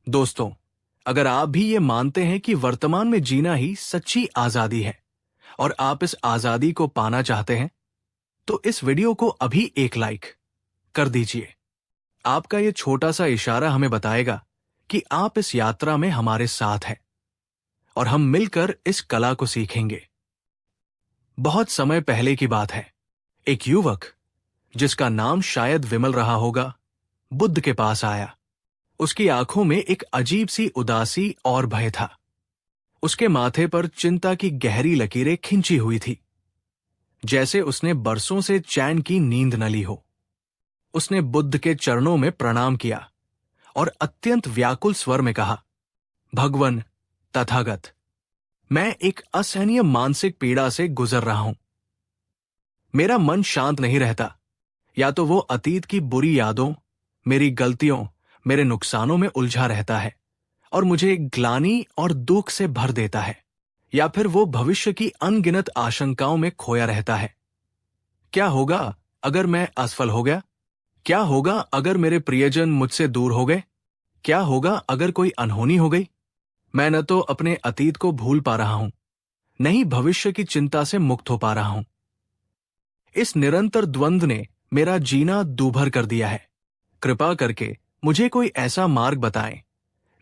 दोस्तों, अगर आप भी ये मानते हैं कि वर्तमान में जीना ही सच्ची आजादी है और आप इस आजादी को पाना चाहते हैं, तो इस वीडियो को अभी एक लाइक कर दीजिए। आपका ये छोटा सा इशारा हमें बताएगा कि आप इस यात्रा में हमारे साथ हैं और हम मिलकर इस कला को सीखेंगे। बहुत समय पहले की बात है। एक युवक, जिसका नाम शायद विमल रहा होगा, बुद्ध के पास आया। उसकी आंखों में एक अजीब सी उदासी और भय था। उसके माथे पर चिंता की गहरी लकीरें खिंची हुई थी, जैसे उसने बरसों से चैन की नींद न ली हो। उसने बुद्ध के चरणों में प्रणाम किया और अत्यंत व्याकुल स्वर में कहा, भगवन तथागत, मैं एक असहनीय मानसिक पीड़ा से गुजर रहा हूं। मेरा मन शांत नहीं रहता। या तो वो अतीत की बुरी यादों, मेरी गलतियों, मेरे नुकसानों में उलझा रहता है और मुझे ग्लानि और दुख से भर देता है, या फिर वो भविष्य की अनगिनत आशंकाओं में खोया रहता है। क्या होगा अगर मैं असफल हो गया? क्या होगा अगर मेरे प्रियजन मुझसे दूर हो गए? क्या होगा अगर कोई अनहोनी हो गई? मैं न तो अपने अतीत को भूल पा रहा हूं, न ही भविष्य की चिंता से मुक्त हो पा रहा हूं। इस निरंतर द्वंद्व ने मेरा जीना दूभर कर दिया है। कृपा करके मुझे कोई ऐसा मार्ग बताएं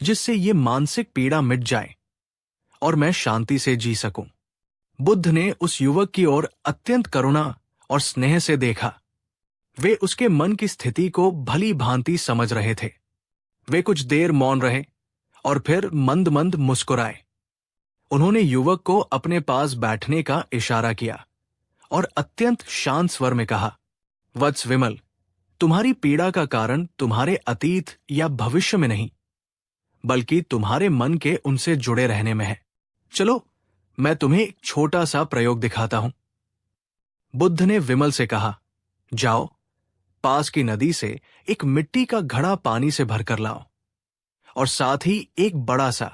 जिससे ये मानसिक पीड़ा मिट जाए और मैं शांति से जी सकूं। बुद्ध ने उस युवक की ओर अत्यंत करुणा और स्नेह से देखा। वे उसके मन की स्थिति को भली भांति समझ रहे थे। वे कुछ देर मौन रहे और फिर मंद मंद मुस्कुराए। उन्होंने युवक को अपने पास बैठने का इशारा किया और अत्यंत शांत स्वर में कहा, वत्स विमल, तुम्हारी पीड़ा का कारण तुम्हारे अतीत या भविष्य में नहीं, बल्कि तुम्हारे मन के उनसे जुड़े रहने में है। चलो, मैं तुम्हें एक छोटा सा प्रयोग दिखाता हूं। बुद्ध ने विमल से कहा, जाओ, पास की नदी से एक मिट्टी का घड़ा पानी से भरकर लाओ और साथ ही एक बड़ा सा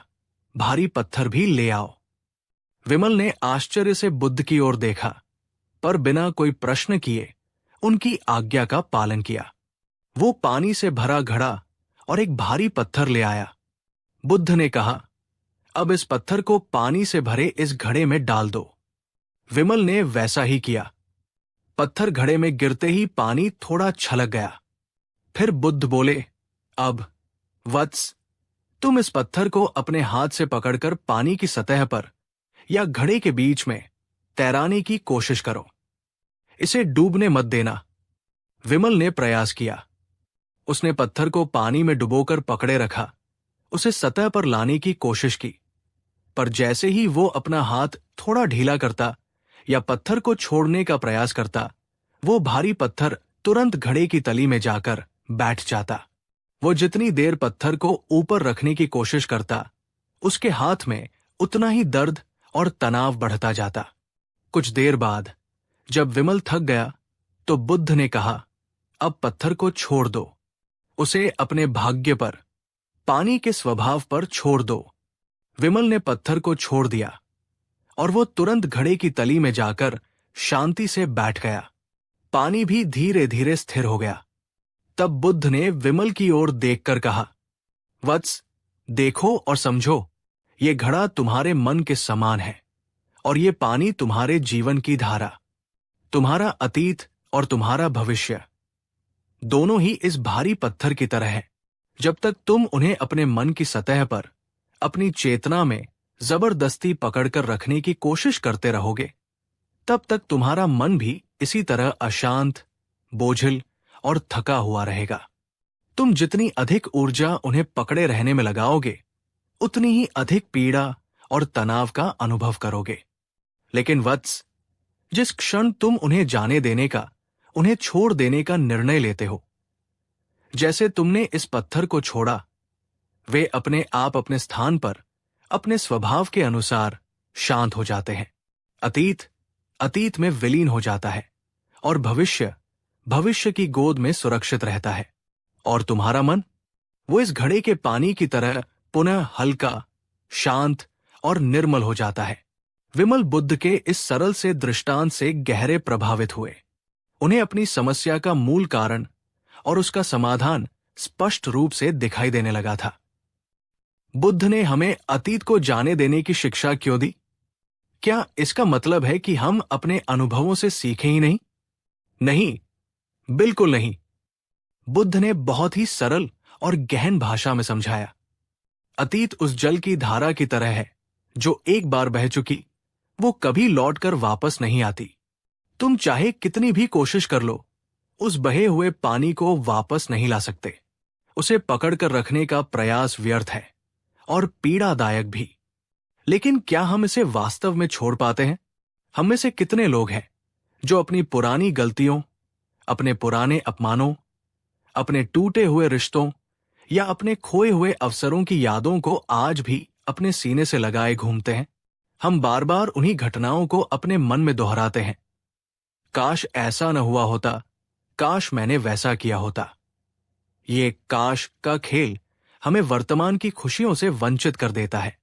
भारी पत्थर भी ले आओ। विमल ने आश्चर्य से बुद्ध की ओर देखा, पर बिना कोई प्रश्न किए उनकी आज्ञा का पालन किया। वो पानी से भरा घड़ा और एक भारी पत्थर ले आया। बुद्ध ने कहा, अब इस पत्थर को पानी से भरे इस घड़े में डाल दो। विमल ने वैसा ही किया। पत्थर घड़े में गिरते ही पानी थोड़ा छलक गया। फिर बुद्ध बोले, अब वत्स, तुम इस पत्थर को अपने हाथ से पकड़कर पानी की सतह पर या घड़े के बीच में तैराने की कोशिश करो। इसे डूबने मत देना। विमल ने प्रयास किया। उसने पत्थर को पानी में डुबोकर पकड़े रखा, उसे सतह पर लाने की कोशिश की, पर जैसे ही वो अपना हाथ थोड़ा ढीला करता या पत्थर को छोड़ने का प्रयास करता, वो भारी पत्थर तुरंत घड़े की तली में जाकर बैठ जाता। वो जितनी देर पत्थर को ऊपर रखने की कोशिश करता, उसके हाथ में उतना ही दर्द और तनाव बढ़ता जाता। कुछ देर बाद जब विमल थक गया, तो बुद्ध ने कहा, अब पत्थर को छोड़ दो, उसे अपने भाग्य पर, पानी के स्वभाव पर छोड़ दो। विमल ने पत्थर को छोड़ दिया और वो तुरंत घड़े की तली में जाकर शांति से बैठ गया। पानी भी धीरे धीरे स्थिर हो गया। तब बुद्ध ने विमल की ओर देखकर कहा, वत्स, देखो और समझो, ये घड़ा तुम्हारे मन के समान है और ये पानी तुम्हारे जीवन की धारा। तुम्हारा अतीत और तुम्हारा भविष्य दोनों ही इस भारी पत्थर की तरह है। जब तक तुम उन्हें अपने मन की सतह पर, अपनी चेतना में जबरदस्ती पकड़कर रखने की कोशिश करते रहोगे, तब तक तुम्हारा मन भी इसी तरह अशांत, बोझिल और थका हुआ रहेगा। तुम जितनी अधिक ऊर्जा उन्हें पकड़े रहने में लगाओगे, उतनी ही अधिक पीड़ा और तनाव का अनुभव करोगे। लेकिन वत्स, जिस क्षण तुम उन्हें जाने देने का, उन्हें छोड़ देने का निर्णय लेते हो, जैसे तुमने इस पत्थर को छोड़ा, वे अपने आप अपने स्थान पर अपने स्वभाव के अनुसार शांत हो जाते हैं। अतीत अतीत में विलीन हो जाता है और भविष्य भविष्य की गोद में सुरक्षित रहता है। और तुम्हारा मन, वो इस घड़े के पानी की तरह पुनः हल्का, शांत और निर्मल हो जाता है। विमल बुद्ध के इस सरल से दृष्टांत से गहरे प्रभावित हुए। उन्हें अपनी समस्या का मूल कारण और उसका समाधान स्पष्ट रूप से दिखाई देने लगा था। बुद्ध ने हमें अतीत को जाने देने की शिक्षा क्यों दी? क्या इसका मतलब है कि हम अपने अनुभवों से सीखें ही नहीं? नहीं, बिल्कुल नहीं। बुद्ध ने बहुत ही सरल और गहन भाषा में समझाया। अतीत उस जल की धारा की तरह है जो एक बार बह चुकी, वो कभी लौटकर वापस नहीं आती। तुम चाहे कितनी भी कोशिश कर लो, उस बहे हुए पानी को वापस नहीं ला सकते। उसे पकड़कर रखने का प्रयास व्यर्थ है और पीड़ादायक भी। लेकिन क्या हम इसे वास्तव में छोड़ पाते हैं? हम में से कितने लोग हैं जो अपनी पुरानी गलतियों, अपने पुराने अपमानों, अपने टूटे हुए रिश्तों या अपने खोए हुए अवसरों की यादों को आज भी अपने सीने से लगाए घूमते हैं? हम बार बार उन्हीं घटनाओं को अपने मन में दोहराते हैं। काश ऐसा न हुआ होता, काश मैंने वैसा किया होता। ये काश का खेल हमें वर्तमान की खुशियों से वंचित कर देता है।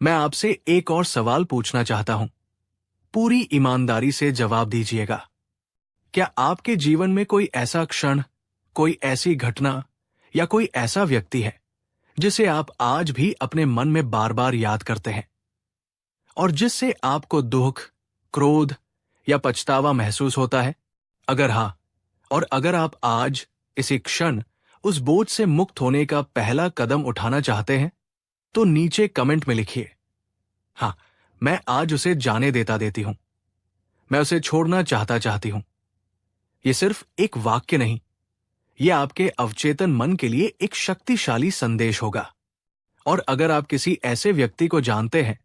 मैं आपसे एक और सवाल पूछना चाहता हूं। पूरी ईमानदारी से जवाब दीजिएगा। क्या आपके जीवन में कोई ऐसा क्षण, कोई ऐसी घटना या कोई ऐसा व्यक्ति है जिसे आप आज भी अपने मन में बार बार याद करते हैं और जिससे आपको दुख, क्रोध या पछतावा महसूस होता है? अगर हां, और अगर आप आज इसी क्षण उस बोझ से मुक्त होने का पहला कदम उठाना चाहते हैं, तो नीचे कमेंट में लिखिए, हां, मैं आज उसे जाने देती हूं, मैं उसे छोड़ना चाहती हूं। यह सिर्फ एक वाक्य नहीं, यह आपके अवचेतन मन के लिए एक शक्तिशाली संदेश होगा। और अगर आप किसी ऐसे व्यक्ति को जानते हैं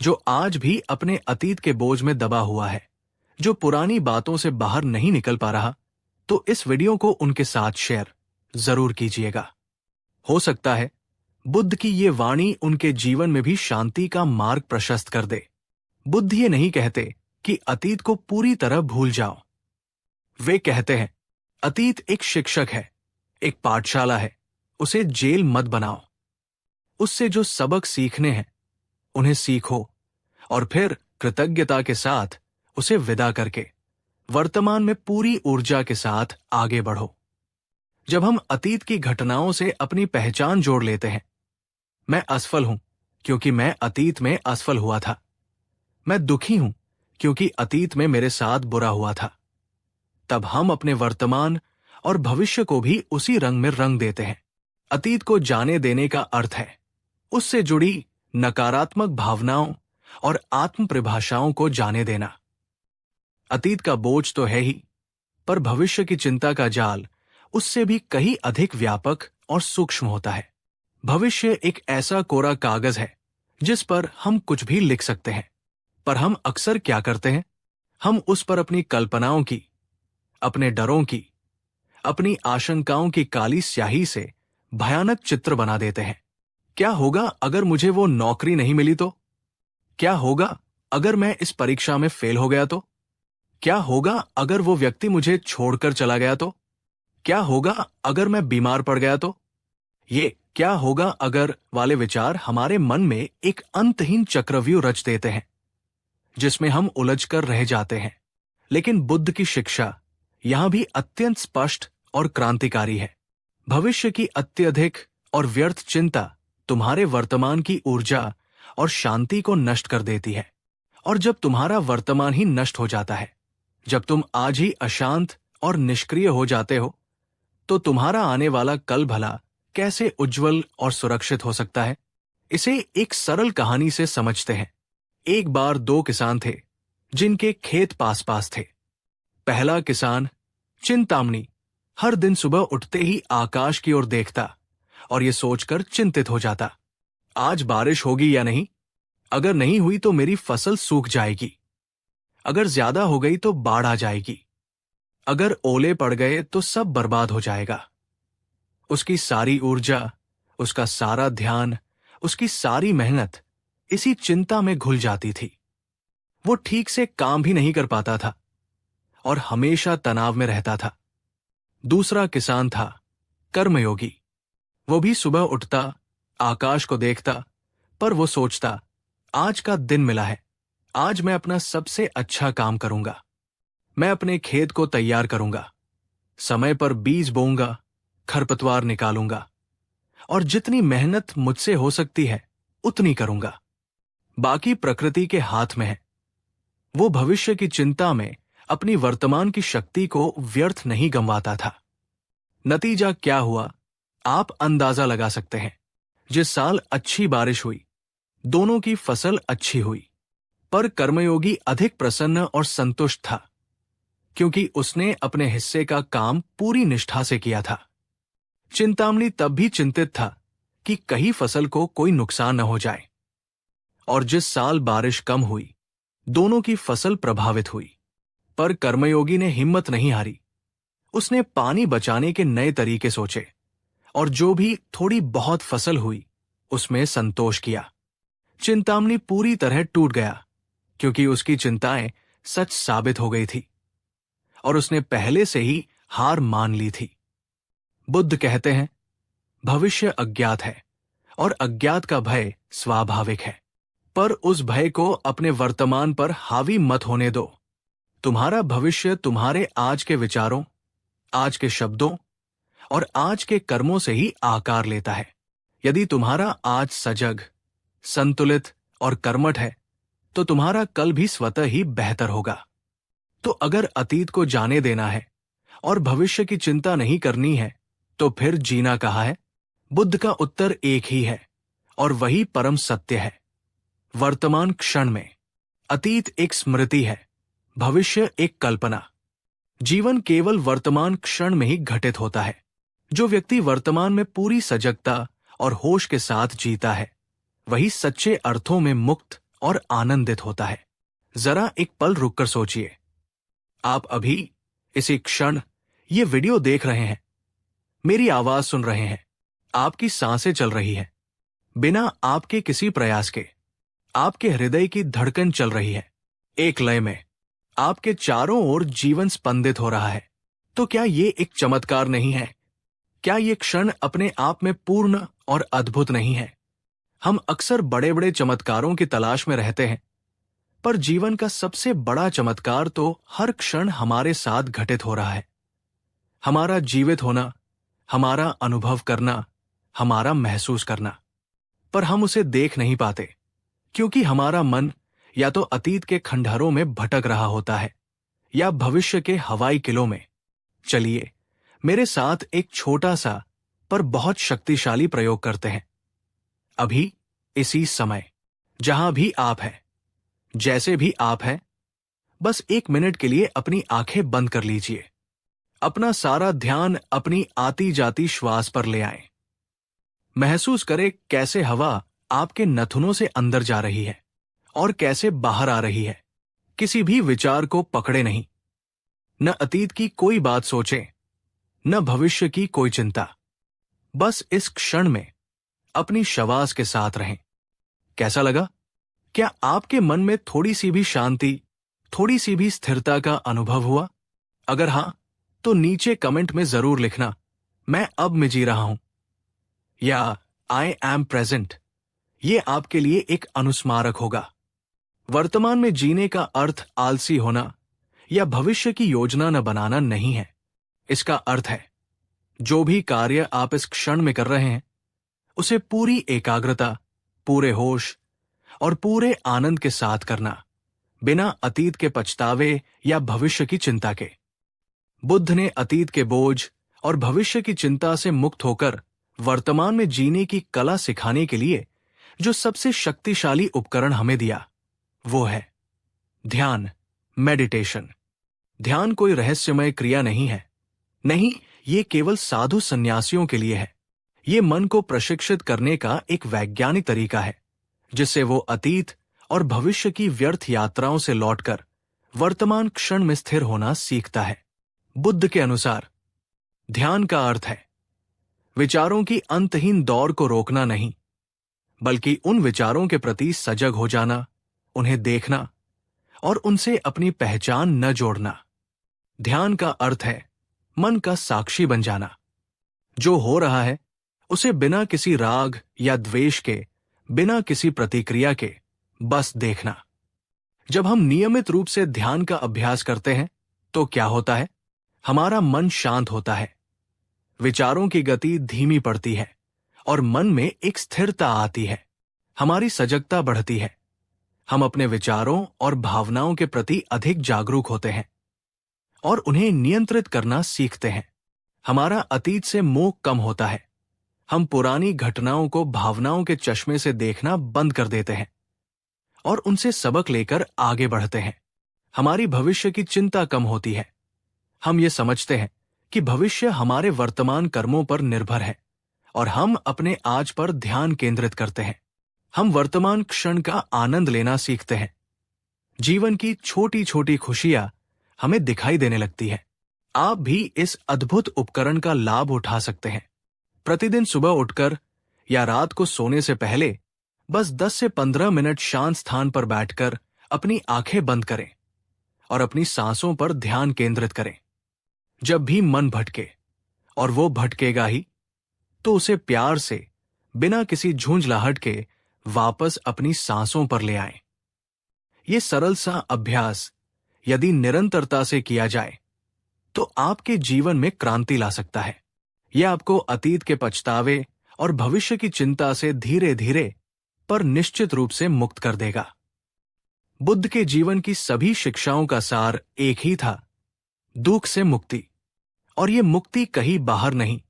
जो आज भी अपने अतीत के बोझ में दबा हुआ है, जो पुरानी बातों से बाहर नहीं निकल पा रहा, तो इस वीडियो को उनके साथ शेयर जरूर कीजिएगा। हो सकता है बुद्ध की ये वाणी उनके जीवन में भी शांति का मार्ग प्रशस्त कर दे। बुद्ध ये नहीं कहते कि अतीत को पूरी तरह भूल जाओ। वे कहते हैं, अतीत एक शिक्षक है, एक पाठशाला है, उसे जेल मत बनाओ। उससे जो सबक सीखने हैं उन्हें सीखो और फिर कृतज्ञता के साथ उसे विदा करके वर्तमान में पूरी ऊर्जा के साथ आगे बढ़ो। जब हम अतीत की घटनाओं से अपनी पहचान जोड़ लेते हैं, मैं असफल हूं क्योंकि मैं अतीत में असफल हुआ था, मैं दुखी हूं क्योंकि अतीत में मेरे साथ बुरा हुआ था, तब हम अपने वर्तमान और भविष्य को भी उसी रंग में रंग देते हैं। अतीत को जाने देने का अर्थ है उससे जुड़ी नकारात्मक भावनाओं और आत्म परिभाषाओं को जाने देना। अतीत का बोझ तो है ही, पर भविष्य की चिंता का जाल उससे भी कहीं अधिक व्यापक और सूक्ष्म होता है। भविष्य एक ऐसा कोरा कागज है जिस पर हम कुछ भी लिख सकते हैं, पर हम अक्सर क्या करते हैं? हम उस पर अपनी कल्पनाओं की, अपने डरों की, अपनी आशंकाओं की काली स्याही से भयानक चित्र बना देते हैं। क्या होगा अगर मुझे वो नौकरी नहीं मिली तो? क्या होगा अगर मैं इस परीक्षा में फेल हो गया तो? क्या होगा अगर वो व्यक्ति मुझे छोड़कर चला गया तो? क्या होगा अगर मैं बीमार पड़ गया तो? ये क्या होगा अगर वाले विचार हमारे मन में एक अंतहीन चक्रव्यूह रच देते हैं जिसमें हम उलझकर रह जाते हैं। लेकिन बुद्ध की शिक्षा यहां भी अत्यंत स्पष्ट और क्रांतिकारी है। भविष्य की अत्यधिक और व्यर्थ चिंता तुम्हारे वर्तमान की ऊर्जा और शांति को नष्ट कर देती है। और जब तुम्हारा वर्तमान ही नष्ट हो जाता है, जब तुम आज ही अशांत और निष्क्रिय हो जाते हो, तो तुम्हारा आने वाला कल भला कैसे उज्जवल और सुरक्षित हो सकता है? इसे एक सरल कहानी से समझते हैं। एक बार दो किसान थे जिनके खेत पास पास थे। पहला किसान चिंतामणि हर दिन सुबह उठते ही आकाश की ओर देखता और ये सोचकर चिंतित हो जाता, आज बारिश होगी या नहीं? अगर नहीं हुई तो मेरी फसल सूख जाएगी, अगर ज्यादा हो गई तो बाढ़ आ जाएगी, अगर ओले पड़ गए तो सब बर्बाद हो जाएगा। उसकी सारी ऊर्जा, उसका सारा ध्यान, उसकी सारी मेहनत इसी चिंता में घुल जाती थी। वो ठीक से काम भी नहीं कर पाता था और हमेशा तनाव में रहता था। दूसरा किसान था कर्मयोगी, वो भी सुबह उठता, आकाश को देखता, पर वो सोचता, आज का दिन मिला है, आज मैं अपना सबसे अच्छा काम करूंगा। मैं अपने खेत को तैयार करूंगा, समय पर बीज बोऊंगा, खरपतवार निकालूंगा, और जितनी मेहनत मुझसे हो सकती है उतनी करूंगा। बाकी प्रकृति के हाथ में है। वो भविष्य की चिंता में अपनी वर्तमान की शक्ति को व्यर्थ नहीं गंवाता था। नतीजा क्या हुआ, आप अंदाजा लगा सकते हैं। जिस साल अच्छी बारिश हुई, दोनों की फसल अच्छी हुई, पर कर्मयोगी अधिक प्रसन्न और संतुष्ट था, क्योंकि उसने अपने हिस्से का काम पूरी निष्ठा से किया था। चिंतामणि तब भी चिंतित था कि कहीं फसल को कोई नुकसान न हो जाए। और जिस साल बारिश कम हुई, दोनों की फसल प्रभावित हुई, पर कर्मयोगी ने हिम्मत नहीं हारी। उसने पानी बचाने के नए तरीके सोचे, और जो भी थोड़ी बहुत फसल हुई उसमें संतोष किया। चिंतामणि पूरी तरह टूट गया, क्योंकि उसकी चिंताएं सच साबित हो गई थी और उसने पहले से ही हार मान ली थी। बुद्ध कहते हैं, भविष्य अज्ञात है और अज्ञात का भय स्वाभाविक है, पर उस भय को अपने वर्तमान पर हावी मत होने दो। तुम्हारा भविष्य तुम्हारे आज के विचारों, आज के शब्दों और आज के कर्मों से ही आकार लेता है। यदि तुम्हारा आज सजग, संतुलित और कर्मठ है, तो तुम्हारा कल भी स्वतः ही बेहतर होगा। तो अगर अतीत को जाने देना है और भविष्य की चिंता नहीं करनी है, तो फिर जीना कहाँ है? बुद्ध का उत्तर एक ही है, और वही परम सत्य है। वर्तमान क्षण में अतीत एक स्मृति है, भविष्य एक कल्पना। जीवन केवल वर्तमान क्षण में ही घटित होता है। जो व्यक्ति वर्तमान में पूरी सजगता और होश के साथ जीता है, वही सच्चे अर्थों में मुक्त और आनंदित होता है। जरा एक पल रुककर सोचिए। आप अभी इसी क्षण ये वीडियो देख रहे हैं, मेरी आवाज सुन रहे हैं, आपकी सांसें चल रही है, बिना आपके किसी प्रयास के। आपके हृदय की धड़कन चल रही है, एक लय में। आपके चारों ओर जीवन स्पंदित हो रहा है। तो क्या ये एक चमत्कार नहीं है? क्या ये क्षण अपने आप में पूर्ण और अद्भुत नहीं है? हम अक्सर बड़े बड़े चमत्कारों की तलाश में रहते हैं, पर जीवन का सबसे बड़ा चमत्कार तो हर क्षण हमारे साथ घटित हो रहा है। हमारा जीवित होना, हमारा अनुभव करना, हमारा महसूस करना। पर हम उसे देख नहीं पाते, क्योंकि हमारा मन या तो अतीत के खंडहरों में भटक रहा होता है या भविष्य के हवाई किलों में। चलिए मेरे साथ एक छोटा सा पर बहुत शक्तिशाली प्रयोग करते हैं। अभी इसी समय, जहां भी आप हैं, जैसे भी आप हैं, बस 1 मिनट के लिए अपनी आंखें बंद कर लीजिए। अपना सारा ध्यान अपनी आती जाती श्वास पर ले आएं। महसूस करें कैसे हवा आपके नथुनों से अंदर जा रही है और कैसे बाहर आ रही है। किसी भी विचार को पकड़े नहीं। न अतीत की कोई बात सोचें, न भविष्य की कोई चिंता। बस इस क्षण में अपनी श्वास के साथ रहें। कैसा लगा? क्या आपके मन में थोड़ी सी भी शांति, थोड़ी सी भी स्थिरता का अनुभव हुआ? अगर हां, तो नीचे कमेंट में जरूर लिखना, मैं अब में जी रहा हूं, या आई एम प्रेजेंट। ये आपके लिए एक अनुस्मारक होगा। वर्तमान में जीने का अर्थ आलसी होना या भविष्य की योजना न बनाना नहीं है। इसका अर्थ है, जो भी कार्य आप इस क्षण में कर रहे हैं, उसे पूरी एकाग्रता, पूरे होश और पूरे आनंद के साथ करना, बिना अतीत के पछतावे या भविष्य की चिंता के। बुद्ध ने अतीत के बोझ और भविष्य की चिंता से मुक्त होकर वर्तमान में जीने की कला सिखाने के लिए जो सबसे शक्तिशाली उपकरण हमें दिया, वो है ध्यान, मेडिटेशन। ध्यान कोई रहस्यमय क्रिया नहीं है। नहीं, ये केवल साधु सन्यासियों के लिए है। ये मन को प्रशिक्षित करने का एक वैज्ञानिक तरीका है, जिससे वो अतीत और भविष्य की व्यर्थ यात्राओं से लौटकर वर्तमान क्षण में स्थिर होना सीखता है। बुद्ध के अनुसार ध्यान का अर्थ है विचारों की अंतहीन दौड़ को रोकना नहीं, बल्कि उन विचारों के प्रति सजग हो जाना, उन्हें देखना और उनसे अपनी पहचान न जोड़ना। ध्यान का अर्थ है मन का साक्षी बन जाना। जो हो रहा है उसे बिना किसी राग या द्वेष के, बिना किसी प्रतिक्रिया के बस देखना। जब हम नियमित रूप से ध्यान का अभ्यास करते हैं तो क्या होता है? हमारा मन शांत होता है, विचारों की गति धीमी पड़ती है और मन में एक स्थिरता आती है। हमारी सजगता बढ़ती है। हम अपने विचारों और भावनाओं के प्रति अधिक जागरूक होते हैं और उन्हें नियंत्रित करना सीखते हैं। हमारा अतीत से मोह कम होता है। हम पुरानी घटनाओं को भावनाओं के चश्मे से देखना बंद कर देते हैं और उनसे सबक लेकर आगे बढ़ते हैं। हमारी भविष्य की चिंता कम होती है। हम ये समझते हैं कि भविष्य हमारे वर्तमान कर्मों पर निर्भर है और हम अपने आज पर ध्यान केंद्रित करते हैं। हम वर्तमान क्षण का आनंद लेना सीखते हैं। जीवन की छोटी छोटी खुशियां हमें दिखाई देने लगती है। आप भी इस अद्भुत उपकरण का लाभ उठा सकते हैं। प्रतिदिन सुबह उठकर या रात को सोने से पहले बस 10 से 15 मिनट शांत स्थान पर बैठकर अपनी आंखें बंद करें और अपनी सांसों पर ध्यान केंद्रित करें। जब भी मन भटके, और वो भटकेगा ही, तो उसे प्यार से, बिना किसी झुंझलाहट के वापस अपनी सांसों पर ले आएं। ये सरल सा अभ्यास यदि निरंतरता से किया जाए तो आपके जीवन में क्रांति ला सकता है। यह आपको अतीत के पछतावे और भविष्य की चिंता से धीरे धीरे पर निश्चित रूप से मुक्त कर देगा। बुद्ध के जीवन की सभी शिक्षाओं का सार एक ही था, दुख से मुक्ति। और ये मुक्ति कहीं बाहर नहीं,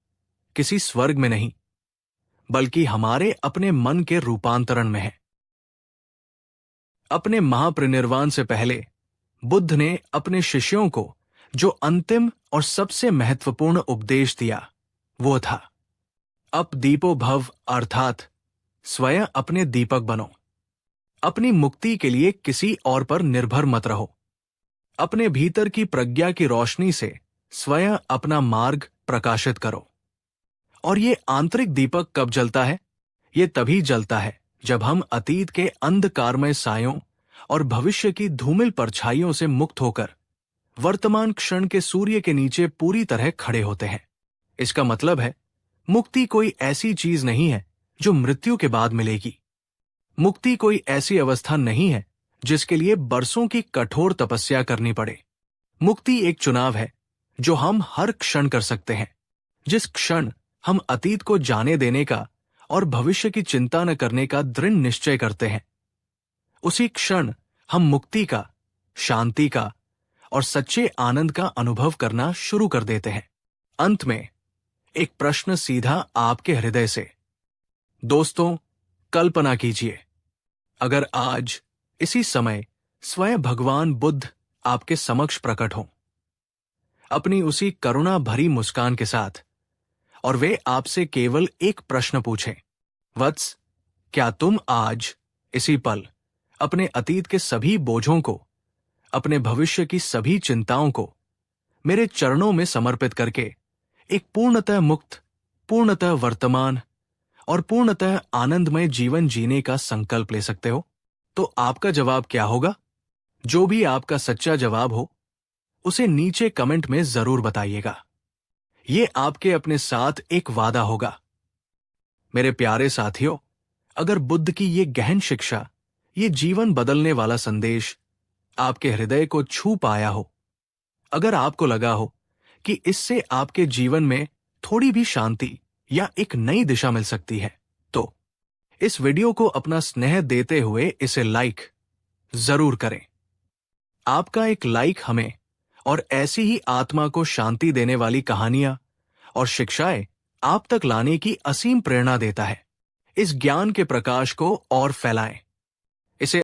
किसी स्वर्ग में नहीं, बल्कि हमारे अपने मन के रूपांतरण में है। अपने महापरिनिर्वाण से पहले बुद्ध ने अपने शिष्यों को जो अंतिम और सबसे महत्वपूर्ण उपदेश दिया वो था, अप दीपो भव, अर्थात स्वयं अपने दीपक बनो। अपनी मुक्ति के लिए किसी और पर निर्भर मत रहो। अपने भीतर की प्रज्ञा की रोशनी से स्वयं अपना मार्ग प्रकाशित करो। और ये आंतरिक दीपक कब जलता है? ये तभी जलता है जब हम अतीत के अंधकारमय सायों और भविष्य की धूमिल परछाइयों से मुक्त होकर वर्तमान क्षण के सूर्य के नीचे पूरी तरह खड़े होते हैं। इसका मतलब है, मुक्ति कोई ऐसी चीज नहीं है जो मृत्यु के बाद मिलेगी। मुक्ति कोई ऐसी अवस्था नहीं है जिसके लिए बरसों की कठोर तपस्या करनी पड़े। मुक्ति एक चुनाव है जो हम हर क्षण कर सकते हैं। जिस क्षण हम अतीत को जाने देने का और भविष्य की चिंता न करने का दृढ़ निश्चय करते हैं, उसी क्षण हम मुक्ति का, शांति का और सच्चे आनंद का अनुभव करना शुरू कर देते हैं। अंत में एक प्रश्न सीधा आपके हृदय से। दोस्तों, कल्पना कीजिए, अगर आज इसी समय स्वयं भगवान बुद्ध आपके समक्ष प्रकट हों, अपनी उसी करुणा भरी मुस्कान के साथ, और वे आपसे केवल एक प्रश्न पूछें, वत्स, क्या तुम आज इसी पल अपने अतीत के सभी बोझों को, अपने भविष्य की सभी चिंताओं को मेरे चरणों में समर्पित करके एक पूर्णतः मुक्त, पूर्णतः वर्तमान और पूर्णतः आनंदमय जीवन जीने का संकल्प ले सकते हो? तो आपका जवाब क्या होगा? जो भी आपका सच्चा जवाब हो उसे नीचे कमेंट में जरूर बताइएगा। ये आपके अपने साथ एक वादा होगा। मेरे प्यारे साथियों, अगर बुद्ध की ये गहन शिक्षा, ये जीवन बदलने वाला संदेश आपके हृदय को छू पाया हो, अगर आपको लगा हो कि इससे आपके जीवन में थोड़ी भी शांति या एक नई दिशा मिल सकती है, तो इस वीडियो को अपना स्नेह देते हुए इसे लाइक जरूर करें। आपका एक लाइक हमें और ऐसी ही आत्मा को शांति देने वाली कहानियां और शिक्षाएं आप तक लाने की असीम प्रेरणा देता है। इस ज्ञान के प्रकाश को और फैलाएं।